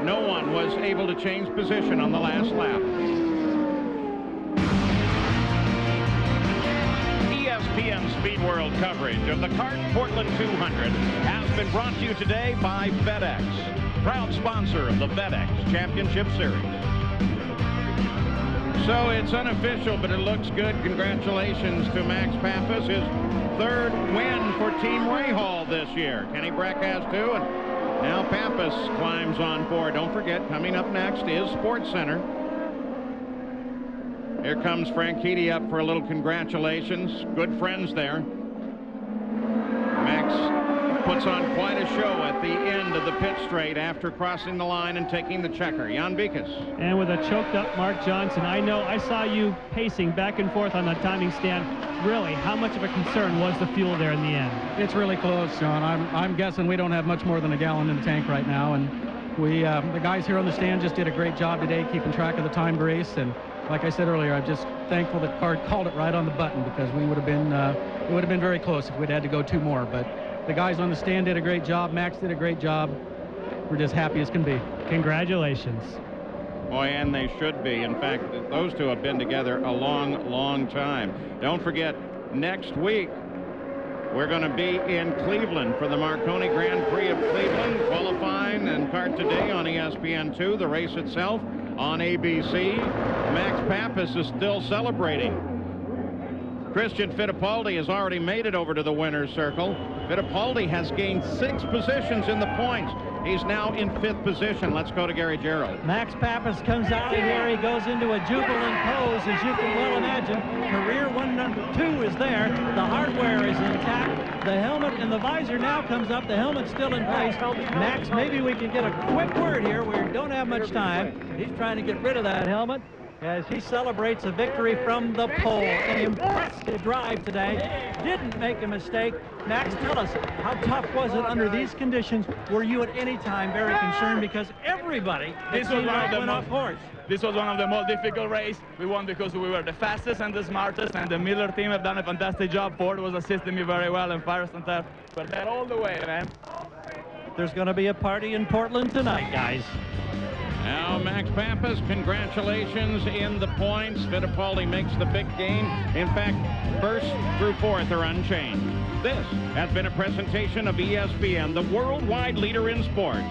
No one was able to change position on the last lap. ESPN Speed World coverage of the CART Portland 200 has been brought to you today by FedEx, proud sponsor of the FedEx Championship Series. So it's unofficial, but it looks good. Congratulations to Max Pappas, his 3rd win for Team Rahal this year. Kenny Breck has 2, and now Pappas climbs on board. Don't forget, coming up next is Sports Center. Here comes Franchitti up for a little congratulations. Good friends there. Max puts on quite a show at the end of the pit straight after crossing the line and taking the checker. Jan Beekes. And with a choked up Mark Johnson, I saw you pacing back and forth on the timing stand. Really, how much of a concern was the fuel there in the end? It's really close, John. I'm guessing we don't have much more than a gallon in the tank right now, and we the guys here on the stand just did a great job today keeping track of the timed race. And like I said earlier, I'm just thankful that CART called it right on the button, because we would have been very close if we'd had to go 2 more. But the guys on the stand did a great job. Max did a great job. We're just happy as can be. Congratulations. Boy, and they should be. In fact, those two have been together a long, long time. Don't forget, next week, we're going to be in Cleveland for the Marconi Grand Prix of Cleveland, qualifying and CART today on ESPN2, the race itself on ABC. Max Pappas is still celebrating. Christian Fittipaldi has already made it over to the winner's circle. Fittipaldi has gained 6 positions in the points. He's now in 5th position. Let's go to Gary Gerould. Max Pappas comes out of here. He goes into a jubilant pose, as you can well imagine. Career 1-2 is there. The hardware is intact. The helmet and the visor now comes up. The helmet's still in place. Max, maybe we can get a quick word here. We don't have much time. He's trying to get rid of that helmet as he celebrates a victory from the pole. An impressive drive today. Didn't make a mistake. Max, tell us, how tough was it under these conditions? Were you at any time very concerned? Because everybody went off course. This was one of the most difficult races. We won because we were the fastest and the smartest, and the Miller team have done a fantastic job. Ford was assisting me very well, and Firestone Turf were there all the way, man. There's going to be a party in Portland tonight, guys. Now Max Pappas, congratulations in the points. Fittipaldi makes the big gain. In fact, 1st through 4th are unchanged. This has been a presentation of ESPN, the worldwide leader in sports.